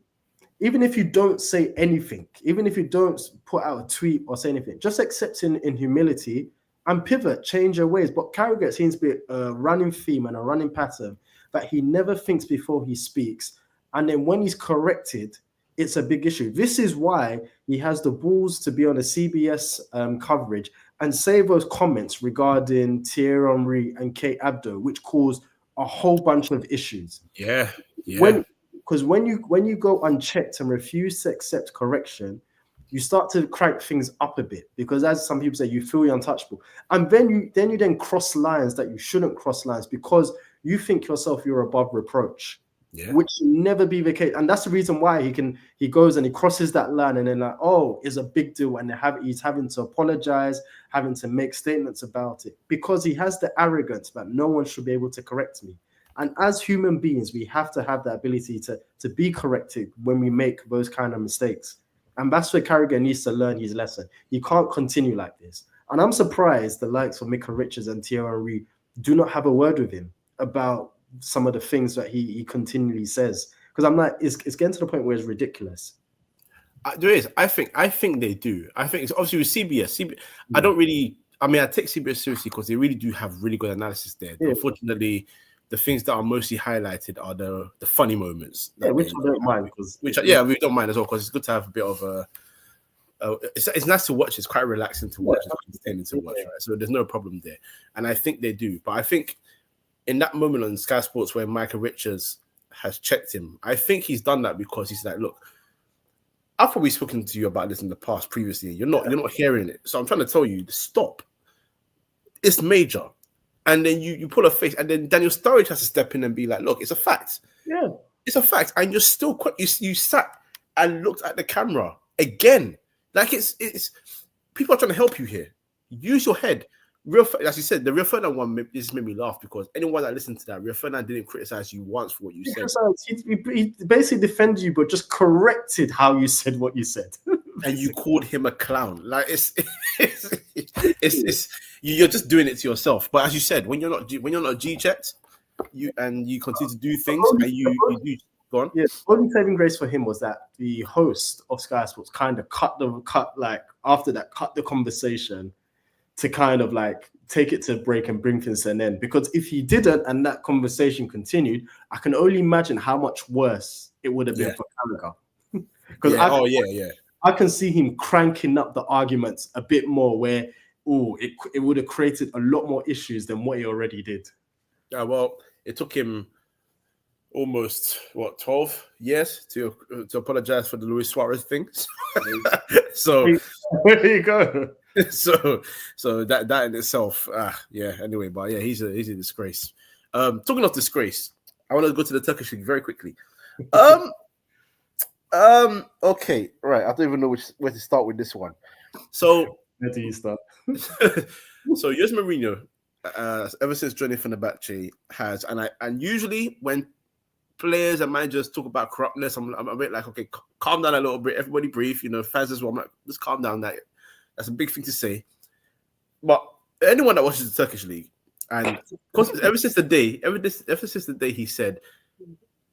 [SPEAKER 2] even if you don't say anything, even if you don't put out a tweet or say anything, just accept in humility and pivot, change your ways. But Carragher seems to be a running theme and a running pattern that he never thinks before he speaks. And then when he's corrected, it's a big issue. This is why he has the balls to be on the CBS coverage and say those comments regarding Thierry Henry and Kate Abdo, which caused a whole bunch of issues.
[SPEAKER 1] Yeah.
[SPEAKER 2] Because when you go unchecked and refuse to accept correction, you start to crank things up a bit because, as some people say, you feel you're untouchable, and then you cross lines that you shouldn't cross lines because you think yourself you're above reproach, which should never be the case. And that's the reason why he goes and he crosses that line, and then like, oh, it's a big deal, and he's having to apologize, having to make statements about it because he has the arrogance that no one should be able to correct me. And as human beings, we have to have the ability to be corrected when we make those kind of mistakes. And that's where Carragher needs to learn his lesson. He can't continue like this. And I'm surprised the likes of Micah Richards and Thierry Henry do not have a word with him about some of the things that he continually says. Because I'm like, it's getting to the point where it's ridiculous.
[SPEAKER 1] There is. I think they do. I think it's obviously with CBS. I take CBS seriously because they really do have really good analysis there. Yeah. Unfortunately, the things that are mostly highlighted are the funny moments.
[SPEAKER 2] Which I don't mind.
[SPEAKER 1] We don't mind as well because it's good to have a bit of a. It's nice to watch. It's quite relaxing to watch. It's entertaining to watch. Right? So there's no problem there, and I think they do. But I think in that moment on Sky Sports where Micah Richards has checked him, I think he's done that because he's like, look, I've probably spoken to you about this in the past previously. You're not hearing it, so I'm trying to tell you to stop. It's major. And then you pull a face, and then Daniel Sturridge has to step in and be like, look, it's a fact.
[SPEAKER 2] Yeah.
[SPEAKER 1] It's a fact. And you're still you sat and looked at the camera again. Like it's people are trying to help you here. Use your head. As you said, the Rio Ferdinand one just made me laugh because anyone that listened to that, Rio Ferdinand didn't criticize you once for what you said.
[SPEAKER 2] He basically defended you, but just corrected how you said what you said.
[SPEAKER 1] And you called him a clown. Like you're just doing it to yourself. But as you said, when you're not G-checked, you continue to do things, and you do. Go on.
[SPEAKER 2] Yeah, only saving grace for him was that the host of Sky Sports kind of cut the conversation to kind of like take it to a break and bring things to an end. Because if he didn't and that conversation continued, I can only imagine how much worse it would have been for Carragher. Because I can see him cranking up the arguments a bit more where it would have created a lot more issues than what he already did.
[SPEAKER 1] Yeah, well, it took him almost 12 years to apologize for the Luis Suarez thing. So
[SPEAKER 2] there you go.
[SPEAKER 1] So that in itself, Anyway, but yeah, he's a disgrace. Talking of disgrace, I want to go to the Turkish league very quickly. Okay, right. I don't even know where to start with this one. So
[SPEAKER 2] where do you start?
[SPEAKER 1] So Jose Mourinho, ever since joining Fenerbahce, has and usually when players and managers talk about corruptness, I'm a bit like, okay, calm down a little bit. Everybody breathe. Fans as well. I'm like, just calm down. That's a big thing to say. But anyone that watches the Turkish league, and ever since the day he said,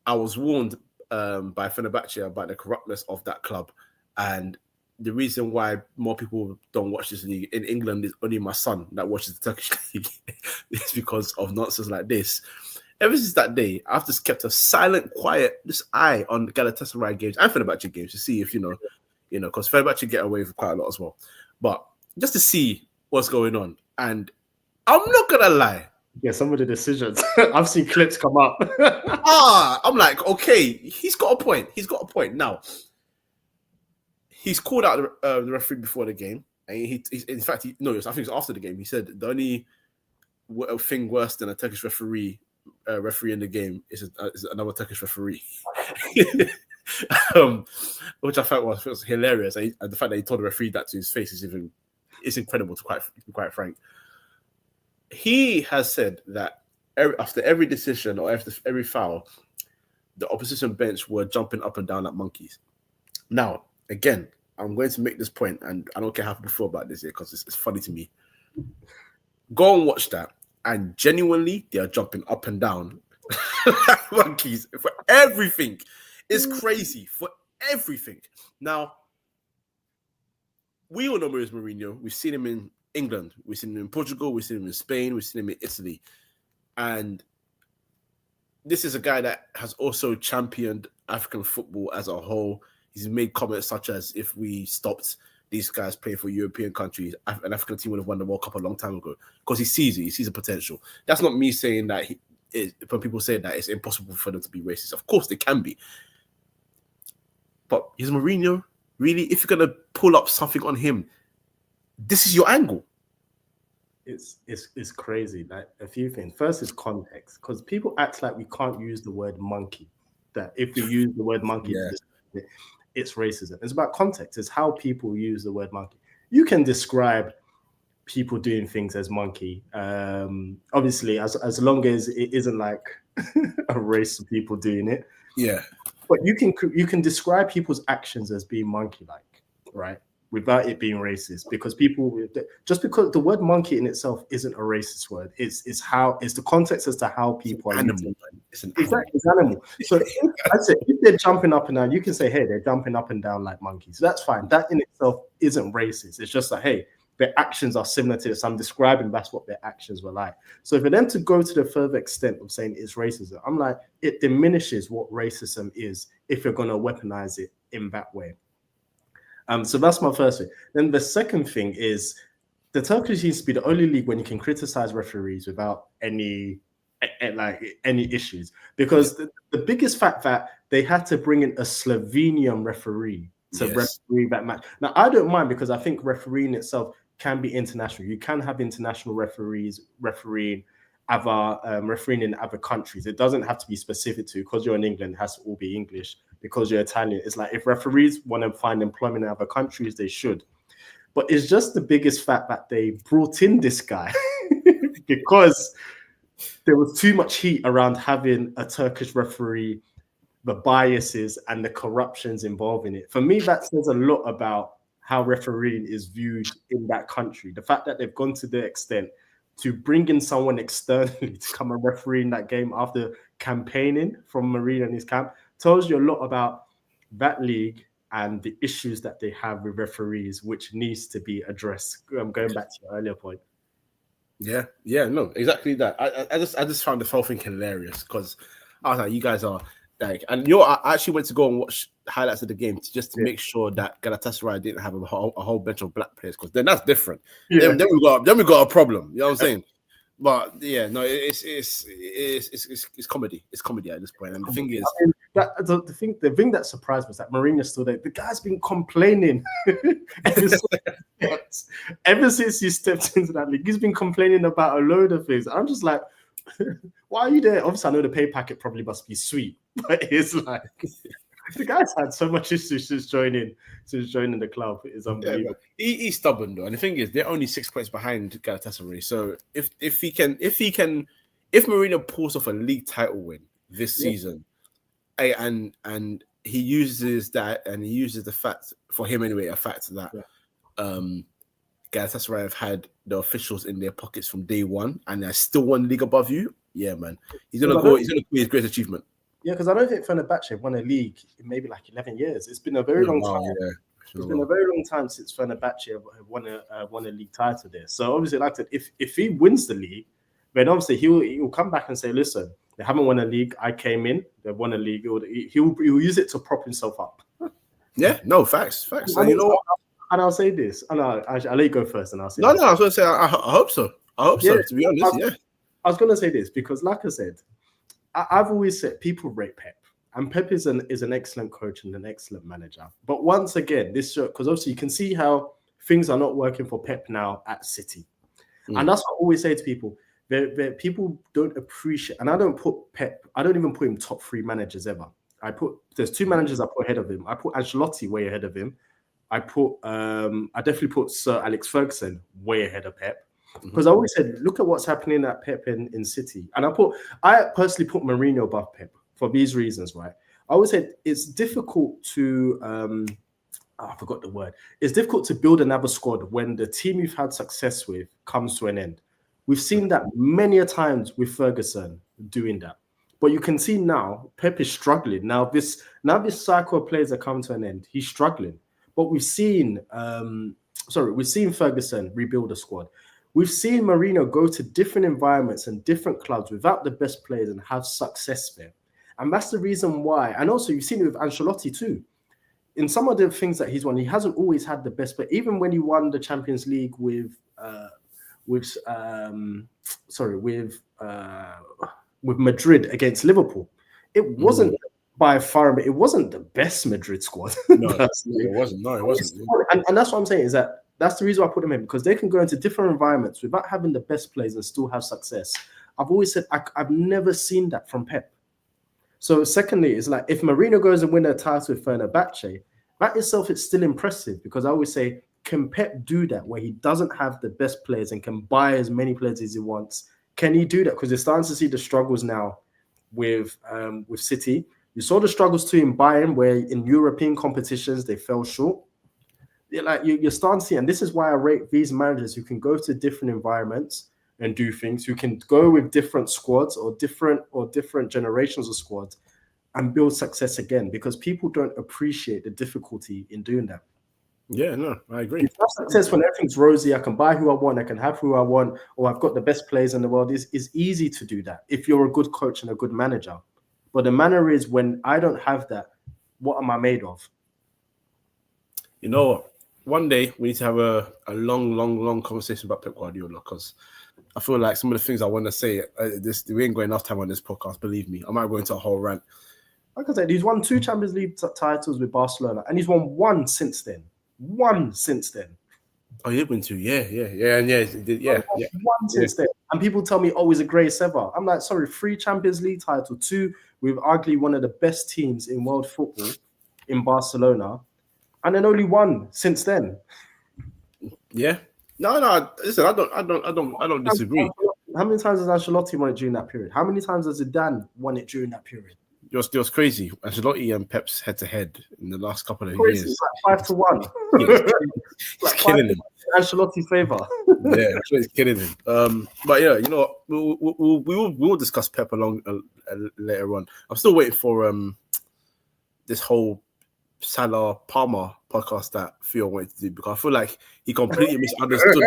[SPEAKER 1] I was warned by Fenerbahce about the corruptness of that club, and the reason why more people don't watch this league in England is only my son that watches the Turkish league is because of nonsense like this. Ever since that day, I've just kept a silent, quiet eye on Galatasaray games and Fenerbahce games to see if because Fenerbahce get away with quite a lot as well, but just to see what's going on. And I'm not gonna lie.
[SPEAKER 2] Yeah, some of the decisions I've seen clips come up.
[SPEAKER 1] I'm like, okay, he's got a point. Now, he's called out the referee before the game, and I think it's after the game. He said the only thing worse than a Turkish referee in the game is another Turkish referee, which I thought was hilarious. And the fact that he told the referee that to his face is incredible, to be quite frank. He has said that after every decision or after every foul, the opposition bench were jumping up and down like monkeys. Now, again, I'm going to make this point, and I don't care how people feel about this here because it's funny to me. Go and watch that, and genuinely, they are jumping up and down like monkeys for everything. It's crazy for everything. Now, we all know Maurice Mourinho. We've seen him in England. We've seen him in Portugal. We've seen him in Spain. We've seen him in Italy. And this is a guy that has also championed African football as a whole. He's made comments such as, if we stopped these guys playing for European countries, an African team would have won the World Cup a long time ago, because he sees it. He sees the potential. That's not me saying that when people say that it's impossible for them to be racist. Of course they can be. But is Mourinho really, if you're going to pull up something on him, this is your angle?
[SPEAKER 2] It's crazy. Like, a few things. First is context, because people act like we can't use the word monkey. That if we use the word monkey, it's racism. It's about context. It's how people use the word monkey. You can describe people doing things as monkey, obviously, as long as it isn't like a race of people doing it.
[SPEAKER 1] Yeah.
[SPEAKER 2] But you can describe people's actions as being monkey-like, right? Without it being racist, because just because the word monkey in itself isn't a racist word, it's the context as to how people are
[SPEAKER 1] animal.
[SPEAKER 2] It's animal. So if they're jumping up and down, you can say, hey, they're jumping up and down like monkeys. That's fine. That in itself isn't racist. It's just like, hey, their actions are similar to this. I'm describing that's what their actions were like. So for them to go to the further extent of saying it's racism, I'm like, it diminishes what racism is if you're going to weaponize it in that way. So that's my first thing. Then the second thing is, the Turkish seems to be the only league when you can criticize referees without any issues, because the biggest fact that they had to bring in a Slovenian referee to referee that match. Now, I don't mind, because I think refereeing itself can be international. You can have international referees refereeing in other countries. It doesn't have to be specific to, because you're in England, it has to all be English. Because you're Italian, it's like, if referees want to find employment in other countries, they should. But it's just the biggest fact that they brought in this guy because there was too much heat around having a Turkish referee, the biases and the corruptions involved in it. For me, that says a lot about how refereeing is viewed in that country. The fact that they've gone to the extent to bring in someone externally to come and referee in that game after campaigning from Mourinho and his camp, tells you a lot about that league and the issues that they have with referees, which needs to be addressed. I'm going back to your earlier point.
[SPEAKER 1] Yeah, no, exactly that. I just found the whole thing hilarious because I was like, you guys are like, and I actually went to go and watch highlights of the game to make sure that Galatasaray didn't have a whole bunch of black players, because then that's different. Yeah. Then we got a problem. You know what I'm saying? But yeah, no, it's comedy. It's comedy at this point. And the thing is,
[SPEAKER 2] the thing that surprised me was that Mourinho's still there. The guy's been complaining ever since he stepped into that league. He's been complaining about a load of things. I'm just like, why are you there? Obviously, I know the pay packet probably must be sweet, but it's like the guy's had so much issues since joining the club. It's unbelievable.
[SPEAKER 1] Yeah, he's stubborn though, and the thing is, they're only 6 points behind Galatasaray. So if Mourinho pulls off a league title win this season, and he uses that, and he uses the fact, for him anyway, a fact that Galatasaray have had the officials in their pockets from day one, and they're still one league above you. Yeah, man, he's gonna be his greatest achievement.
[SPEAKER 2] Yeah, because I don't think Fenerbahce won a league in maybe like 11 years. It's been a very long time. Yeah. It's been a very long time since Fenerbahce have won a league title there. So obviously, like I said, if he wins the league, then obviously he'll come back and say, listen, they haven't won a league. I came in, they've won a league. He'll use it to prop himself up.
[SPEAKER 1] Yeah, no, facts. And you know what?
[SPEAKER 2] And I'll say this. I'll let you go first, and I'll say.
[SPEAKER 1] No, I was going to say I hope so. I hope so. To be honest,
[SPEAKER 2] I was going to say this because, like I said, I've always said people rate Pep, and Pep is an excellent coach and an excellent manager. But once again, this show, because obviously you can see how things are not working for Pep now at City, and that's what I always say to people. People don't appreciate, and I don't put Pep. I don't even put him top 3 managers ever. There's 2 managers I put ahead of him. I put Ancelotti way ahead of him. I definitely put Sir Alex Ferguson way ahead of Pep. Because I always said, look at what's happening at Pep in City. And I personally put Mourinho above Pep for these reasons, right? I always said it's difficult to, I forgot the word. It's difficult to build another squad when the team you've had success with comes to an end. We've seen that many a times with Ferguson doing that. But you can see now, Pep is struggling. Now this cycle of players are coming to an end. He's struggling. But we've seen Ferguson rebuild a squad. We've seen Mourinho go to different environments and different clubs without the best players and have success there. And that's the reason why. And also, you've seen it with Ancelotti too. In some of the things that he's won, he hasn't always had the best player. Even when he won the Champions League with Madrid against Liverpool, it wasn't by far. It wasn't the best Madrid squad.
[SPEAKER 1] No, it wasn't. No, it wasn't.
[SPEAKER 2] And that's what I'm saying is that. That's the reason I put them in, because they can go into different environments without having the best players and still have success. I've always said I've never seen that from Pep. So secondly, it's like if Mourinho goes and win a title with Fenerbahce, that itself is still impressive, because I always say, can Pep do that where he doesn't have the best players and can buy as many players as he wants? Can he do that? Because you're starting to see the struggles now with City. You saw the struggles too in Bayern, where in European competitions they fell short. You're starting to see, and this is why I rate these managers who can go to different environments and do things, who can go with different squads or different generations of squads and build success again, because people don't appreciate the difficulty in doing that.
[SPEAKER 1] Yeah, no, I agree.
[SPEAKER 2] If have success when everything's rosy, I can buy who I want, I can have who I want, or I've got the best players in the world. It's easy to do that if you're a good coach and a good manager. But the manner is, when I don't have that, what am I made of?
[SPEAKER 1] You know what? One day we need to have a long conversation about Pep Guardiola, because I feel like some of the things I want to say, we ain't got enough time on this podcast. Believe me, I might go into a whole rant.
[SPEAKER 2] Like I said, he's won 2 Champions League titles with Barcelona, and he's won 1 since then. 1 since then.
[SPEAKER 1] Oh, he did win 2. Yeah. One
[SPEAKER 2] since then. And people tell me, oh, he's a greatest ever. I'm like, sorry, 3 Champions League titles, 2 with arguably one of the best teams in world football in Barcelona. And then only 1 since then.
[SPEAKER 1] Yeah. No. Listen, I don't disagree.
[SPEAKER 2] How many times has Ancelotti won it during that period? How many times has Zidane won it during that period?
[SPEAKER 1] It was crazy. Ancelotti and Pep's head-to-head in the last couple of years.
[SPEAKER 2] It's like 5-1.
[SPEAKER 1] It's killing him.
[SPEAKER 2] Ancelotti favor.
[SPEAKER 1] Yeah, it's killing him. But yeah, you know, we will discuss Pep along later on. I'm still waiting for this whole Salah Palmer podcast that Theo wanted to do, because I feel like he completely misunderstood.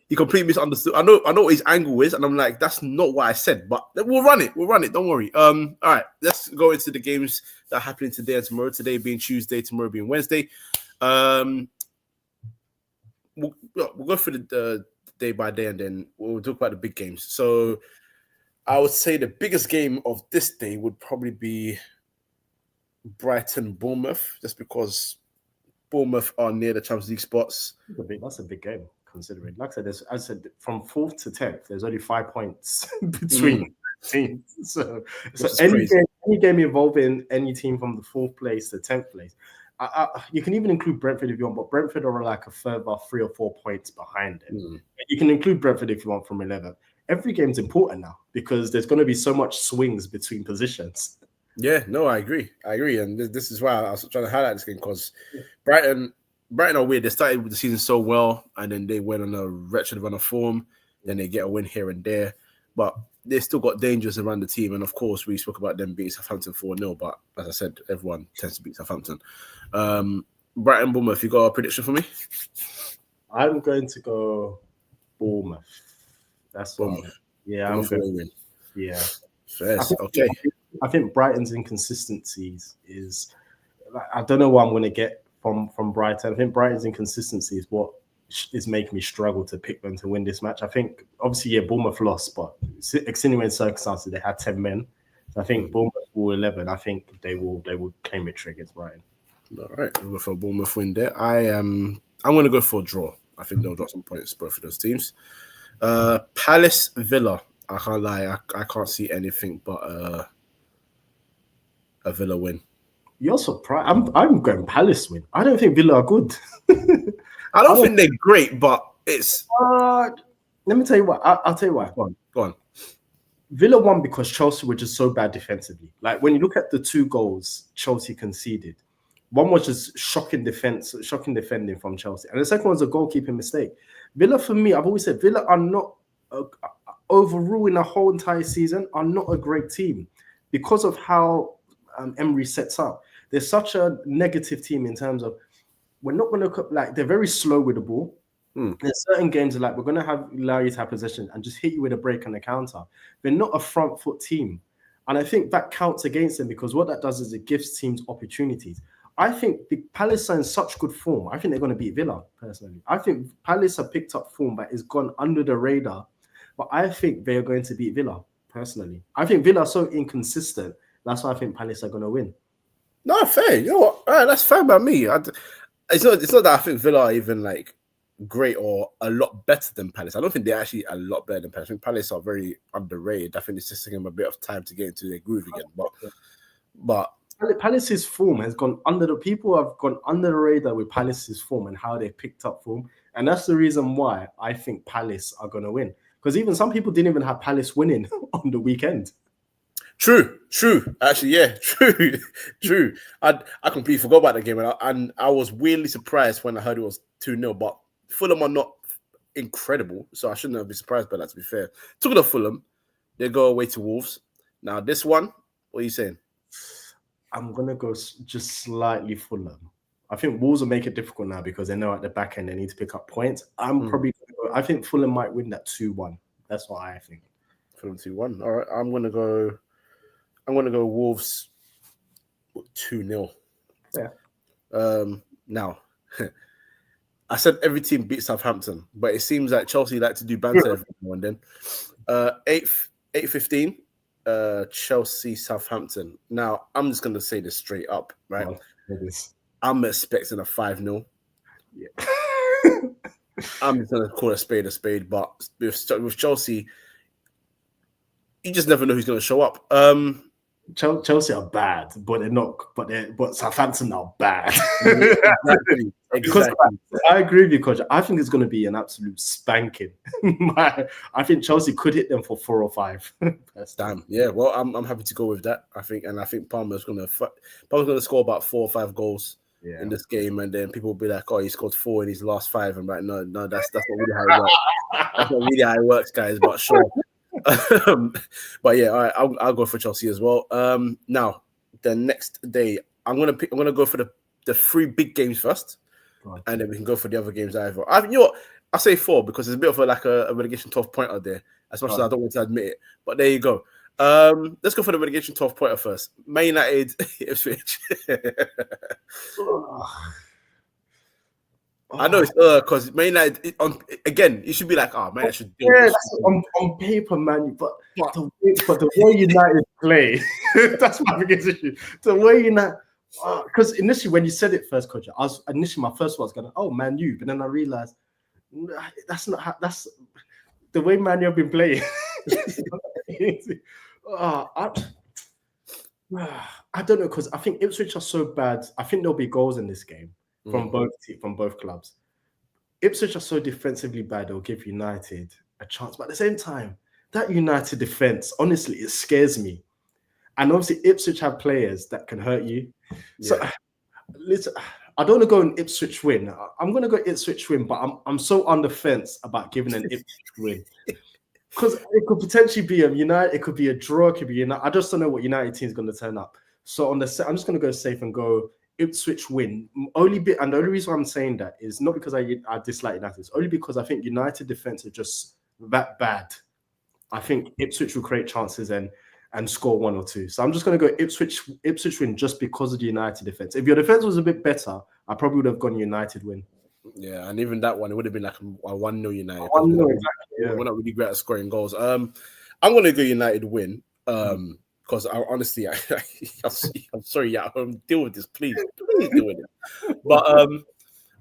[SPEAKER 1] He completely misunderstood. I know what his angle is, and I'm like, that's not what I said. But we'll run it. Don't worry. All right, let's go into the games that are happening today and tomorrow. Today being Tuesday, tomorrow being Wednesday. We'll go through the day by day, and then we'll talk about the big games. So I would say the biggest game of this day would probably be Brighton-Bournemouth, just because Bournemouth are near the Champions League spots.
[SPEAKER 2] That's a big game, considering. Like I said, from 4th to 10th, there's only 5 points between teams. So any game involving any team from the 4th place to 10th place, you can even include Brentford if you want, but Brentford are like a further 3 or 4 points behind it. You can include Brentford if you want from 11th. Every game's important now because there's going to be so much swings between positions.
[SPEAKER 1] Yeah, no, I agree, and this is why I was trying to highlight this game, because Brighton are weird. They started the season so well, and then they went on a wretched run of form. Then they get a win here and there, but they still got dangers around the team. And of course, we spoke about them beating Southampton 4-0. But as I said, everyone tends to beat Southampton. Brighton, Bournemouth. You got a prediction for me?
[SPEAKER 2] I'm going to go Bournemouth. That's
[SPEAKER 1] Bournemouth.
[SPEAKER 2] Yeah, I'm going to win. Yeah.
[SPEAKER 1] Okay.
[SPEAKER 2] I think Brighton's inconsistencies is, I don't know what I'm going to get from Brighton. I think Brighton's inconsistency is what is making me struggle to pick them to win this match. I think, obviously, Bournemouth lost, but extenuating circumstances, they had 10 men. So I think Bournemouth will 11. I think they will claim victory against Brighton.
[SPEAKER 1] All right, we'll go for a Bournemouth win there. I'm going to go for a draw. I think they'll drop some points, both of those teams. Palace Villa. I can't lie. I can't see anything but a Villa win.
[SPEAKER 2] You're surprised. I'm going Palace win. I don't think Villa are good.
[SPEAKER 1] I don't think they're great, but it's.
[SPEAKER 2] Let me tell you what. I'll tell you why.
[SPEAKER 1] Go on.
[SPEAKER 2] Villa won because Chelsea were just so bad defensively. Like when you look at the 2 goals Chelsea conceded, one was just shocking defending from Chelsea, and the second was a goalkeeping mistake. Villa, for me, I've always said Villa are not overall in the whole entire season are not a great team because of how Emery sets up. They're such a negative team in terms of we're not going to look up, like they're very slow with the ball. There's certain games like we're going to allow you to have possession and just hit you with a break on the counter. They're not a front foot team, and I think that counts against them because what that does is it gives teams opportunities. I think the Palace are in such good form. I think they're going to beat Villa, personally. I think Palace have picked up form that has gone under the radar, but I think they're going to beat Villa, personally. I think Villa are so inconsistent. That's why I think Palace are going to win.
[SPEAKER 1] No, fair. You know what? All right, that's fine by me. It's not that I think Villa are even like great or a lot better than Palace. I don't think they're actually a lot better than Palace. I think Palace are very underrated. I think it's just taking them a bit of time to get into their groove again. But
[SPEAKER 2] Palace's form has gone under the people have gone under the radar with Palace's form and how they picked up form, and that's the reason why I think Palace are going to win. Because even some people didn't even have Palace winning on the weekend.
[SPEAKER 1] True. Actually, yeah, true. I completely forgot about the game, and I was weirdly surprised when I heard it was 2-0. But Fulham are not incredible, so I shouldn't have been surprised by that. To be fair, talking of Fulham, they go away to Wolves. Now this one, what are you saying?
[SPEAKER 2] I'm going to go just slightly Fulham. I think Wolves will make it difficult now because they know at the back end they need to pick up points. I think Fulham might win that 2-1. That's what I think.
[SPEAKER 1] Fulham 2-1. All right, I'm going to go Wolves 2-0.
[SPEAKER 2] Yeah.
[SPEAKER 1] Now, I said every team beats Southampton, but it seems like Chelsea like to do banter every now and then. 8:15. Chelsea Southampton. Now I'm just gonna say this straight up, right? I'm expecting a 5-0.
[SPEAKER 2] Yeah.
[SPEAKER 1] I'm just gonna call a spade, but with Chelsea, you just never know who's gonna show up.
[SPEAKER 2] Chelsea are bad, but they're not. But Southampton are bad. Exactly. I agree with you, Coach. I think it's going to be an absolute spanking. I think Chelsea could hit them for 4 or 5.
[SPEAKER 1] Damn. Yeah. Well, I'm happy to go with that. I think Palmer's going to score about 4 or 5 goals in this game, and then people will be like, "Oh, he scored 4 in his last 5," and like, no, that's not really how it works. That's not really how it works, guys. But sure. But yeah, all right, I'll go for Chelsea as well. Now, the next day. I'm gonna go for the 3 big games first, and then we can go for the other games either. I say 4 because it's a bit of a relegation 12 pointer there. As much as I don't want to admit it, but there you go. Let's go for the relegation 12 pointer first. Man United, Ipswich. I know it's because Man United again. You should be like, oh man, I should do
[SPEAKER 2] it. On paper, man, but the way United play, that's my biggest issue. The way United, because initially when you said it first, Coach, my first one was going, oh Man U, but then I realized that's not how, that's the way Man U have been playing. I don't know, because I think Ipswich are so bad. I think there'll be goals in this game from both clubs. Ipswich are so defensively bad, they'll give United a chance. But at the same time, that United defense, honestly, it scares me. And obviously, Ipswich have players that can hurt you. So, listen, I don't want to go an Ipswich win. I'm going to go Ipswich win, but I'm so on the fence about giving an Ipswich win. Because it could potentially be a United, it could be a draw, it could be United. I just don't know what United team is going to turn up. So I'm just going to go safe and go Ipswich win. And the only reason why I'm saying that is not because I dislike United. It's only because I think United defense are just that bad. I think Ipswich will create chances and score 1 or 2. So I'm just going to go Ipswich win just because of the United defense. If your defense was a bit better, I probably would have gone United win.
[SPEAKER 1] Yeah, and even that one, it would have been like a 1-0 United.
[SPEAKER 2] 1-0, exactly. Yeah.
[SPEAKER 1] We're not really great at scoring goals. I'm going to go United win because honestly, I'm sorry, deal with this, please deal with it. But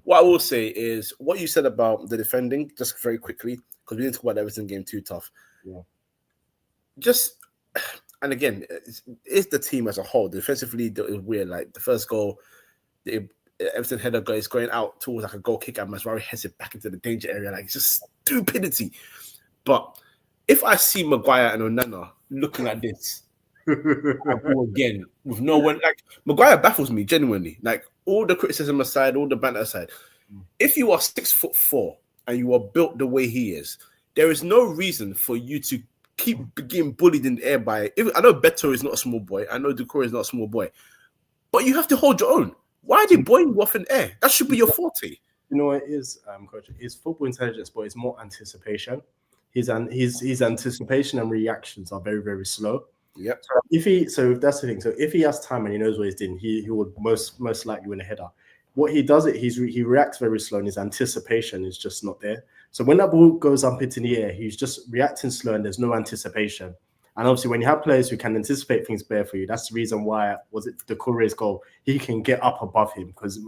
[SPEAKER 1] what I will say is what you said about the defending, just very quickly, because we didn't talk about the Everton game too tough. Yeah. And again, it's the team as a whole. Defensively, it was weird. Like the first goal, the Everton header is going out towards like a goal kick, and Masraoui heads it back into the danger area. Like it's just stupidity. But if I see Maguire and Onana looking like this again with no one, like Maguire baffles me genuinely. Like all the criticism aside, all the banter aside, if you are 6'4" and you are built the way he is, there is no reason for you to keep getting bullied in the air by. I know Beto is not a small boy. I know Doucouré is not a small boy, but you have to hold your own. Why are they bullying you off in air? That should be your forte.
[SPEAKER 2] You know what it is, Coach? It's football intelligence, but it's more anticipation. His anticipation and reactions are very, very slow.
[SPEAKER 1] Yeah.
[SPEAKER 2] So that's the thing. So if he has time and he knows what he's doing, he would most likely win a header. What he does he reacts very slow, and his anticipation is just not there. So when that ball goes up into the air, he's just reacting slow, and there's no anticipation. And obviously, when you have players who can anticipate things better for you, that's the reason why the Doucouré's goal, he can get up above him, because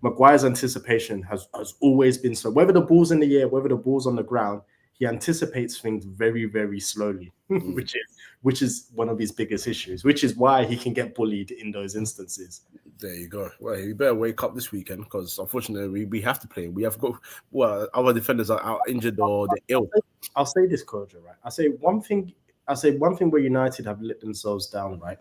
[SPEAKER 2] Maguire's anticipation has always been so. Whether the ball's in the air, whether the ball's on the ground, he anticipates things very, very slowly, which is one of his biggest issues, which is why he can get bullied in those instances.
[SPEAKER 1] There you go. Well, you better wake up this weekend, because unfortunately we have to play. We have got our defenders are out injured or they're ill.
[SPEAKER 2] I'll say this, Kojo, right? I say one thing where United have let themselves down, right?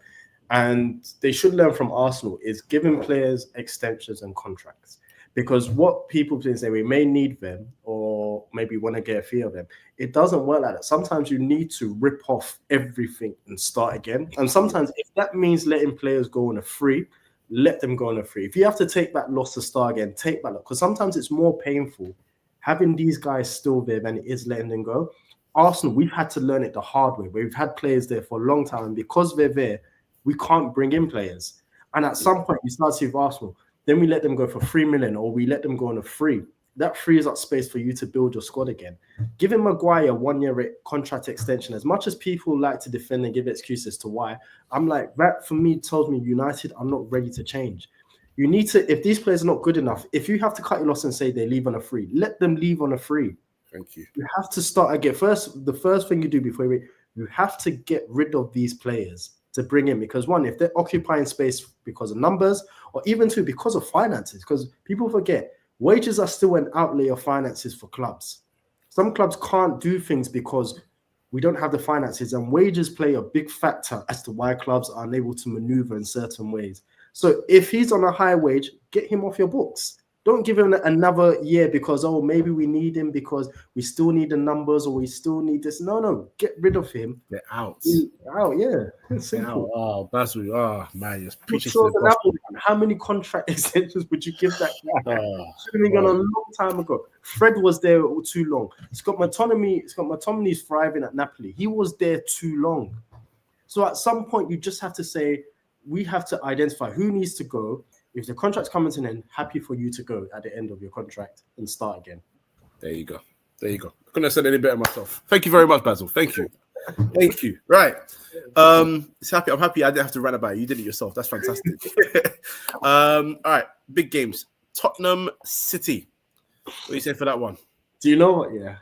[SPEAKER 2] And they should learn from Arsenal is giving players extensions and contracts. Because what people say, we may need them or maybe want to get a fee of them. It doesn't work like that. Sometimes you need to rip off everything and start again. And sometimes if that means letting players go on a free, let them go on a free. If you have to take that loss to start again, take that loss. Because sometimes it's more painful having these guys still there than it is letting them go. Arsenal, we've had to learn it the hard way, where we've had players there for a long time. And because they're there, we can't bring in players. And at some point, you start to see with Arsenal, then we let them go for 3 million, or we let them go on a free. That frees up space for you to build your squad again. Giving Maguire a 1-year contract extension, as much as people like to defend and give excuses to why, I'm like, that for me tells me United are not ready to change. You need to, if these players are not good enough, if you have to cut your loss and say they leave on a free, let them leave on a free.
[SPEAKER 1] Thank you.
[SPEAKER 2] You have to start again. The first thing you do before you have to get rid of these players to bring in, because one, if they're occupying space because of numbers, or even two, because of finances, because people forget wages are still an outlay of finances for clubs. Some clubs can't do things because we don't have the finances, and wages play a big factor as to why clubs are unable to maneuver in certain ways. So if he's on a high wage, get him off your books. Don't give him another year because, maybe we need him because we still need the numbers or we still need this. No, get rid of him.
[SPEAKER 1] They're out.
[SPEAKER 2] Yeah. Simple.
[SPEAKER 1] Oh, Basil. Oh, man. You're preaching to
[SPEAKER 2] Sure,
[SPEAKER 1] the gospel.
[SPEAKER 2] how many contract extensions would you give that guy? Should have been
[SPEAKER 1] right.
[SPEAKER 2] gone a long time ago. Fred was there too long. Scott McTominay's thriving at Napoli. He was there too long. So at some point, you just have to say, we have to identify who needs to go. If the contract's coming to an end, happy for you to go at the end of your contract and start again.
[SPEAKER 1] There you go. I couldn't have said any better myself. Thank you very much, Basil. Thank you. Right. I'm happy I didn't have to rant about it. You did it yourself. That's fantastic. All right. Big games. Tottenham City. What do you say for that one?
[SPEAKER 2] Do you know what? Yeah.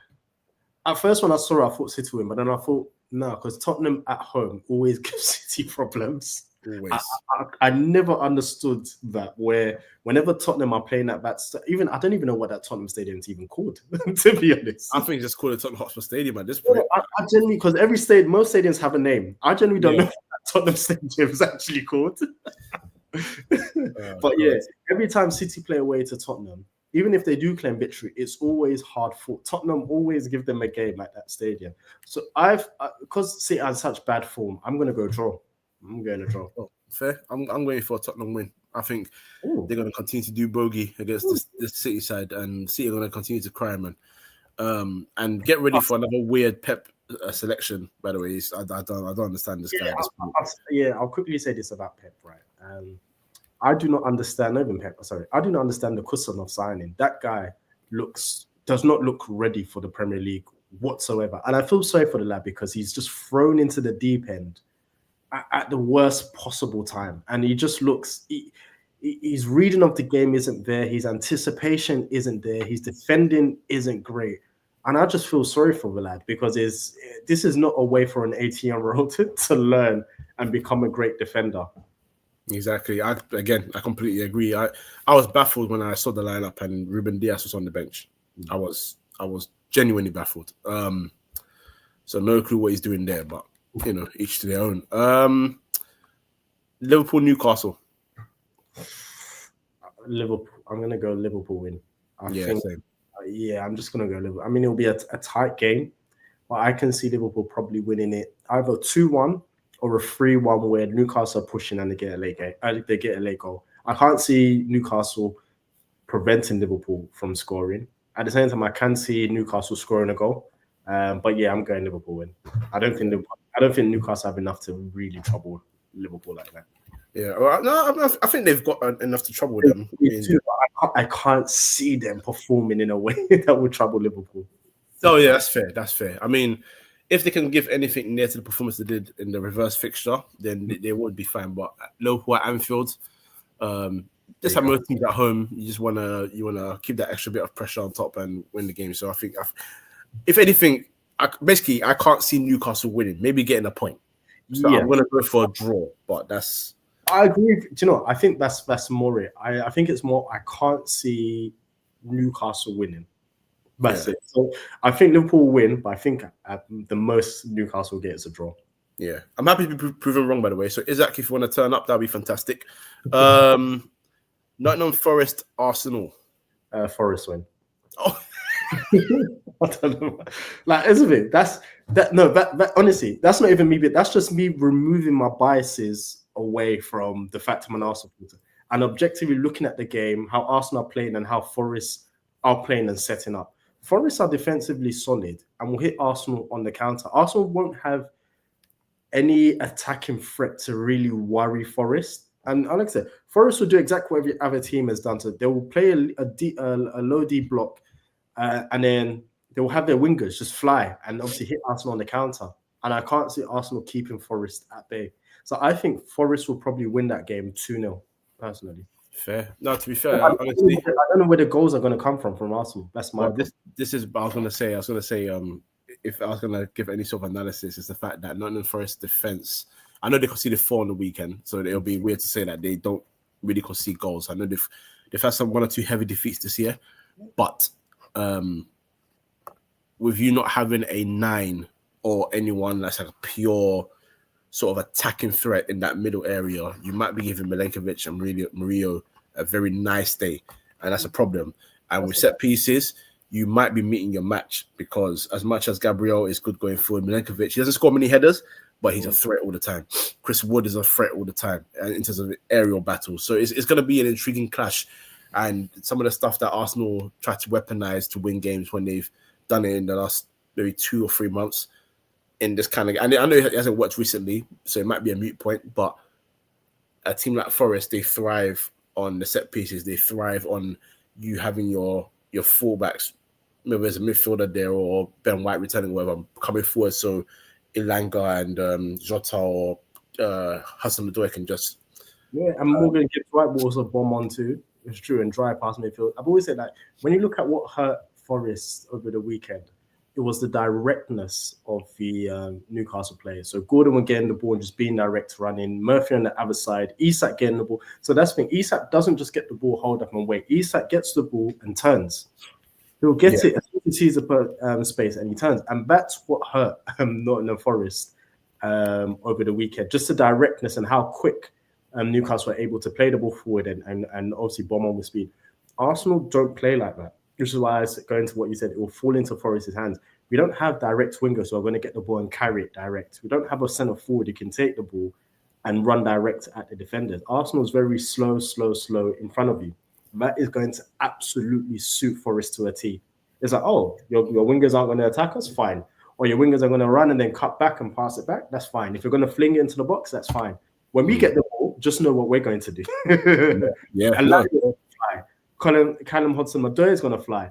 [SPEAKER 2] At first, when I saw it, I thought City win, but then I thought, no, because Tottenham at home always gives City problems.
[SPEAKER 1] Always.
[SPEAKER 2] I never understood that, where whenever Tottenham are playing at that, I don't even know what that Tottenham Stadium is even called, to be honest.
[SPEAKER 1] I think just call it Tottenham Hotspur Stadium at this point.
[SPEAKER 2] I generally, because most stadiums have a name. I generally don't know what that Tottenham Stadium is actually called. But yeah, every time City play away to Tottenham, even if they do claim victory, it's always hard fought. Tottenham always give them a game at that stadium. So because City are in such bad form, I'm going to go draw. I'm going to draw.
[SPEAKER 1] Oh, fair. I'm waiting for a Tottenham win. I think they're going to continue to do bogey against this City side, and City are going to continue to cry, man. And get ready for another weird Pep selection. By the way, I don't understand this guy.
[SPEAKER 2] I'll quickly say this about Pep, right? I do not understand even Pep. Sorry, I do not understand the Kusanov signing. That guy does not look ready for the Premier League whatsoever, and I feel sorry for the lad because he's just thrown into the deep end at the worst possible time, and he just looks. His reading of the game isn't there. His anticipation isn't there. His defending isn't great. And I just feel sorry for the lad because this is not a way for an 18-year-old to learn and become a great defender.
[SPEAKER 1] Exactly. I completely agree. I was baffled when I saw the lineup and Ruben Dias was on the bench. I was genuinely baffled. So no clue what he's doing there, but each to their own. Liverpool, Newcastle.
[SPEAKER 2] Liverpool. I'm gonna go Liverpool win.
[SPEAKER 1] Same.
[SPEAKER 2] I'm just gonna go Liverpool. I mean, it'll be a tight game, but I can see Liverpool probably winning it either 2-1 or a 3-1 where Newcastle are pushing and they get a late goal. I can't see Newcastle preventing Liverpool from scoring. At the same time, I can see Newcastle scoring a goal. But yeah, I'm going Liverpool win. I don't think Newcastle have enough to really trouble Liverpool like that.
[SPEAKER 1] Yeah, well, no, I think they've got enough to trouble them.
[SPEAKER 2] I can't see them performing in a way that would trouble Liverpool.
[SPEAKER 1] Oh yeah, that's fair. I mean, if they can give anything near to the performance they did in the reverse fixture, then they would be fine. But Liverpool at Anfield, just like most teams at home, you wanna keep that extra bit of pressure on top and win the game. So I think, if anything, I can't see Newcastle winning. Maybe getting a point. So I'm gonna go for a draw, but that's.
[SPEAKER 2] I agree. Do you know? I think that's more it. I think it's more. I can't see Newcastle winning. That's it. So I think Liverpool will win, but I think at the most Newcastle gets a draw.
[SPEAKER 1] Yeah, I'm happy to be proven wrong, by the way. So Isaac, if you want to turn up, that'd be fantastic. Nottingham Forest, Arsenal.
[SPEAKER 2] Forest win.
[SPEAKER 1] Oh.
[SPEAKER 2] I don't know. Like, isn't it? That honestly, that's not even me. But that's just me removing my biases away from the fact I'm an Arsenal supporter and objectively looking at the game, how Arsenal are playing and how Forest are playing and setting up. Forest are defensively solid and will hit Arsenal on the counter. Arsenal won't have any attacking threat to really worry Forest. And like I said, Forest will do exactly what every other team has done. So they will play a low D block and then they will have their wingers just fly and obviously hit Arsenal on the counter. And I can't see Arsenal keeping Forest at bay. So I think Forest will probably win that game 2-0, personally.
[SPEAKER 1] Fair. No, to be fair,
[SPEAKER 2] honestly, I don't know where the goals are going to come from Arsenal. That's my.
[SPEAKER 1] This is. I was going to say. If I was going to give any sort of analysis, is the fact that Nottingham Forest defense. I know they conceded 4 on the weekend, so it'll be weird to say that they don't really concede goals. I know they've had one or two heavy defeats this year, but with you not having a 9 or anyone that's like a pure sort of attacking threat in that middle area, you might be giving Milenkovic and Murillo a very nice day. and that's a problem. And with set pieces, you might be meeting your match because as much as Gabriel is good going forward, Milenkovic, he doesn't score many headers, but he's a threat all the time. Chris Wood is a threat all the time in terms of aerial battles. So it's going to be an intriguing clash. And some of the stuff that Arsenal try to weaponize to win games when they've done it in the last maybe 2 or 3 months in this kind of... And I know it hasn't worked recently, so it might be a moot point, but a team like Forest, they thrive on the set pieces. They thrive on you having your fullbacks, maybe there's a midfielder there or Ben White returning, whatever, coming forward. So Ilanga and Jota or Hudson-Odoi can just...
[SPEAKER 2] Yeah, and Morgan Gibbs White will also bomb on too. It's true, and dry past midfield. I've always said that when you look at what hurt Forest over the weekend, it was the directness of the Newcastle players. So Gordon was getting the ball and just being direct running. Murphy on the other side. Isak getting the ball. So that's the thing. Isak doesn't just get the ball, hold up and wait. Isak gets the ball and turns. He'll get it as soon as he sees the space and he turns. And that's what hurt Nottingham Forest over the weekend. Just the directness and how quick Newcastle were able to play the ball forward and obviously bomb on with speed. Arsenal don't play like that. Which is why I was going to what you said, it will fall into Forest's hands. We don't have direct wingers who are going to get the ball and carry it direct. We don't have a centre forward who can take the ball and run direct at the defenders. Arsenal is very slow in front of you. That is going to absolutely suit Forest to a T. It's like, oh, your wingers aren't going to attack us? Fine. Or your wingers are going to run and then cut back and pass it back? That's fine. If you're going to fling it into the box, that's fine. When we get the ball, just know what we're going to do. And fly. Callum Hudson-Odoi is going to fly.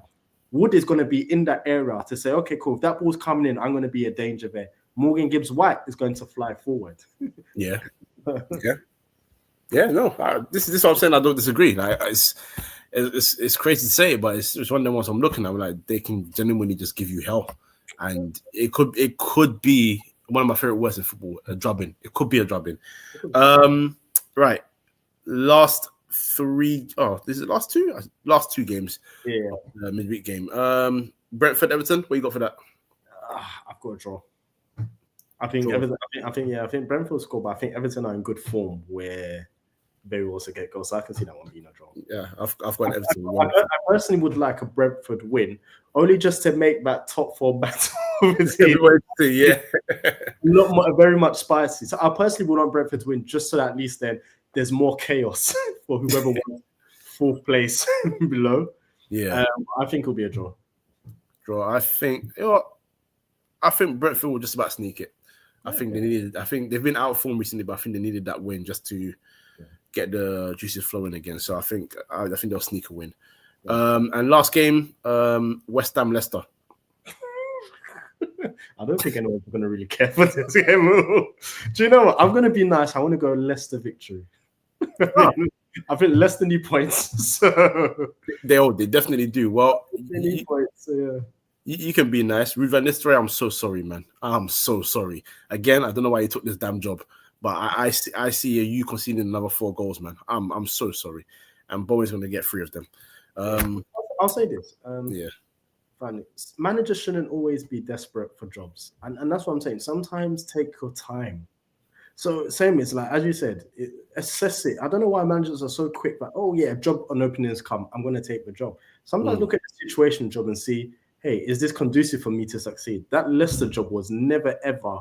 [SPEAKER 2] Wood is going to be in that area to say, okay, cool. If that ball's coming in, I'm going to be a danger there. Morgan Gibbs White is going to fly forward.
[SPEAKER 1] Yeah. No. This is what I'm saying. I don't disagree. Like, it's crazy to say, but it's one of the ones I'm looking at. I'm like, they can genuinely just give you hell, and it could be one of my favorite words in football, a drubbing. It could be a drubbing. Right. Last 3. Oh, this is the last 2? Last 2 games.
[SPEAKER 2] Yeah.
[SPEAKER 1] Midweek game. Brentford, Everton. What you got for that?
[SPEAKER 2] I've got a draw. I think Everton. I think Brentford scored, but I think Everton are in good form where they will also get goals. So I can see that one being a draw.
[SPEAKER 1] Yeah, I've got Everton.
[SPEAKER 2] I personally would like a Brentford win, only just to make that top 4 battle.
[SPEAKER 1] Yeah,
[SPEAKER 2] very much spicy. So I personally would want Brentford to win, just so that at least then there's more chaos for whoever wants 4th place below.
[SPEAKER 1] Yeah,
[SPEAKER 2] I think it'll be a draw.
[SPEAKER 1] I think Brentford will just about sneak it. I think they've been out of form recently, but I think they needed that win just to get the juices flowing again. So I think they'll sneak a win. And last game, West Ham Leicester.
[SPEAKER 2] I don't think anyone's going to really care for this game. Do you know what? I'm going to be nice. I want to go Leicester victory. I think Leicester need points. So.
[SPEAKER 1] They definitely do. Well,
[SPEAKER 2] they need points. So yeah.
[SPEAKER 1] You can be nice. Ruud van Nistelrooy, I'm so sorry, man. I'm so sorry. Again, I don't know why you took this damn job, but I see you conceding another 4 goals, man. I'm so sorry. And Bowen's going to get 3 of them.
[SPEAKER 2] I'll say this.
[SPEAKER 1] Yeah.
[SPEAKER 2] Managers shouldn't always be desperate for jobs. And that's what I'm saying. Sometimes take your time. So same is like, as you said, assess it. I don't know why managers are so quick, but, oh yeah, job on openings come. I'm going to take the job. Sometimes look at the situation job and see, hey, is this conducive for me to succeed? That Leicester job was never, ever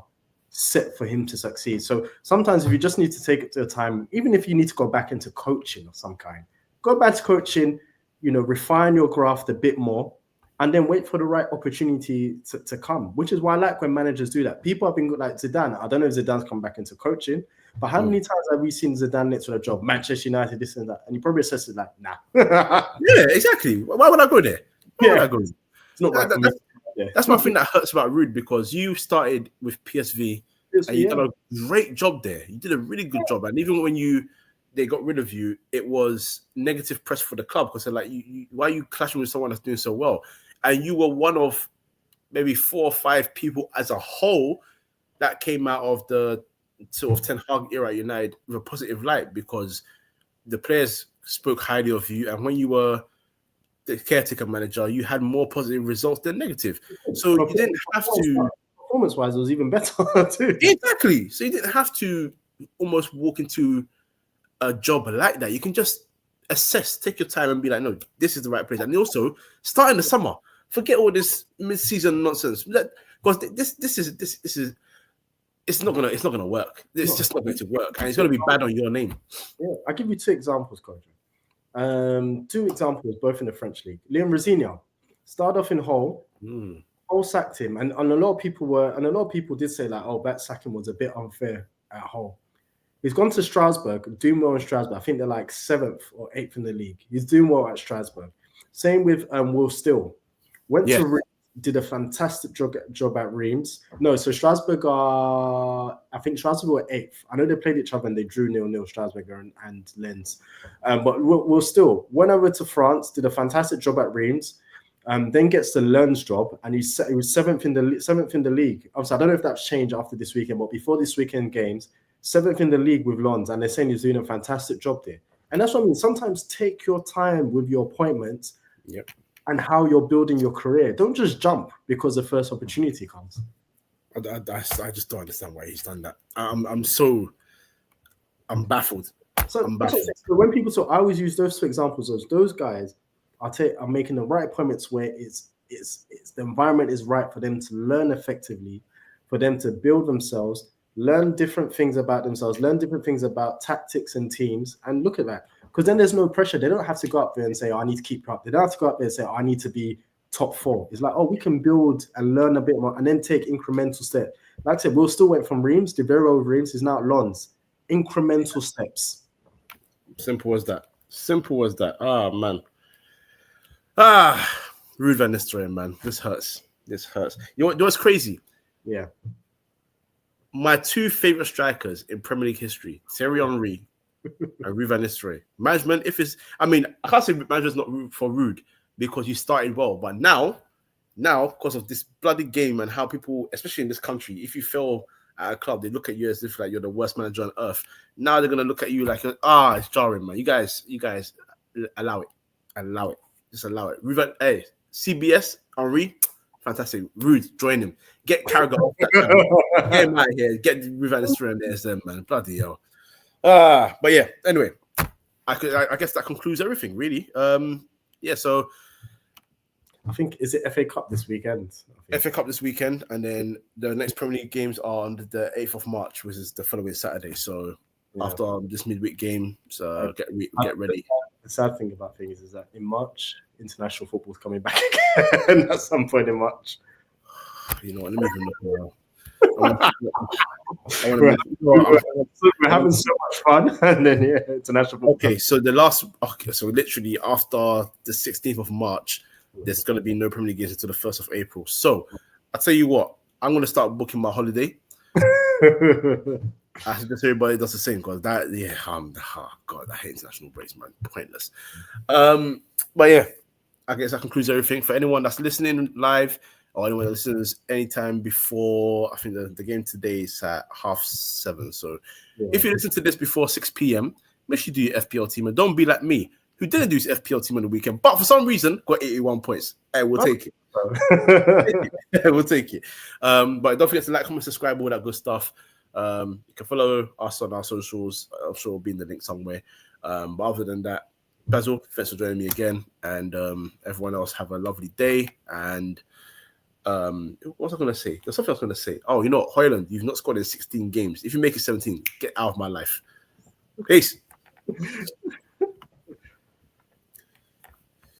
[SPEAKER 2] set for him to succeed. So sometimes if you just need to take it to a time, even if you need to go back into coaching of some kind, go back to coaching, refine your craft a bit more, and then wait for the right opportunity to come, which is why I like when managers do that. People have been good, like Zidane. I don't know if Zidane's come back into coaching, but how many times have we seen Zidane next to a job, Manchester United, this and that, and he probably says it like, nah.
[SPEAKER 1] Yeah, exactly. Why would I go there? Why would I go there?
[SPEAKER 2] It's not right.
[SPEAKER 1] That's my thing that hurts about Ruud, because you started with PSV and you did a great job there. You did a really good job, and even when they got rid of you, it was negative press for the club because they're like, why are you clashing with someone that's doing so well? And you were one of maybe 4 or 5 people as a whole that came out of the sort of Ten Hag era at United with a positive light, because the players spoke highly of you, and when you were the caretaker manager, you had more positive results than negative. So you didn't have to...
[SPEAKER 2] Performance-wise, it was even better too.
[SPEAKER 1] Exactly. So you didn't have to almost walk into a job like that. You can just assess, take your time and be like, no, this is the right place. And also start in the summer. Forget all this mid-season nonsense. Because this is it's not gonna work. It's just not going to work, and it's gonna be bad on your name.
[SPEAKER 2] Yeah, I'll give you 2 examples, Kojo. 2 examples, both in the French league. Liam Rosenior started off in Hull. Hull sacked him, and a lot of people did say like, oh, that sacking was a bit unfair at Hull. He's gone to Strasbourg, doing well in Strasbourg. I think they're like 7th or 8th in the league. He's doing well at Strasbourg. Same with Will Still. Went to Reims, did a fantastic job at Reims. No, so Strasbourg I think Strasbourg were 8th. I know they played each other and they drew 0-0, Strasbourg and Lens. But Will Still went over to France, did a fantastic job at Reims. Then gets the Lens job, and he was 7th in the league. Obviously, I don't know if that's changed after this weekend, but before this weekend games, 7th in the league with Lens, and they're saying he's doing a fantastic job there. And that's what I mean. Sometimes take your time with your appointments and how you're building your career. Don't just jump because the first opportunity comes.
[SPEAKER 1] I just don't understand why he's done that. I'm baffled.
[SPEAKER 2] So when people talk, I always use those 2 examples. Those guys are making the right appointments where it's the environment is right for them to learn effectively, for them to build themselves, learn different things about themselves, learn different things about tactics and teams, and look at that. Because then there's no pressure. They don't have to go up there and say, oh, I need to keep up. They don't have to go up there and say, oh, I need to be top 4. It's like, oh, we can build and learn a bit more and then take incremental steps. Like I said, Will Still went from Reims, did very well with Reims, he's now at Lens. Incremental steps.
[SPEAKER 1] Simple as that. Ah, man. Ruud van Nistelrooy, man. This hurts. You know what's crazy?
[SPEAKER 2] Yeah.
[SPEAKER 1] My 2 favorite strikers in Premier League history, Thierry Henry and Ruud van Nistelrooy. Management, I can't say management's not for Ruud because you started well, but now, because of this bloody game and how people, especially in this country, if you fail at a club, they look at you as if like you're the worst manager on earth. Now they're gonna look at you like, it's jarring, man. You guys, allow it. Just allow it. Ruud, CBS, Henry, fantastic. Ruud, join him. Get Carragher off that channel. Get him out of here. Get Ruud van Nistelrooy and the SM, man. Bloody hell. But yeah, anyway, I guess that concludes everything, really. So
[SPEAKER 2] I think, is it FA Cup this weekend?
[SPEAKER 1] FA Cup this weekend, and then the next Premier League games are on the 8th of March, which is the following Saturday. So after this midweek game, so get ready.
[SPEAKER 2] The sad thing about things is that in March, international football is coming back again at some point in March.
[SPEAKER 1] You know what? Let me even look now.
[SPEAKER 2] We're having so much fun, and then international football.
[SPEAKER 1] Okay, so so literally after the 16th of March, there's going to be no Premier League games until the 1st of April. So I'll tell you what, I'm going to start booking my holiday. I suggest everybody does the same because God, I hate international breaks, man. Pointless. But yeah, I guess that concludes everything. For anyone that's listening live or anyone that listens anytime before, I think the game today is at 7:30. So if you listen to this before 6 p.m., make sure you do your FPL team and don't be like me, who didn't do his FPL team on the weekend, but for some reason got 81 points. Hey, we'll take it. We'll take it. But don't forget to like, comment, subscribe, all that good stuff. You can follow us on our socials. I'm sure it'll be in the link somewhere. But other than that, Basil, thanks for joining me again. And everyone else have a lovely day. And what was I going to say? There's something I was going to say. Oh, you know what? Hoyland, you've not scored in 16 games. If you make it 17, get out of my life. Peace.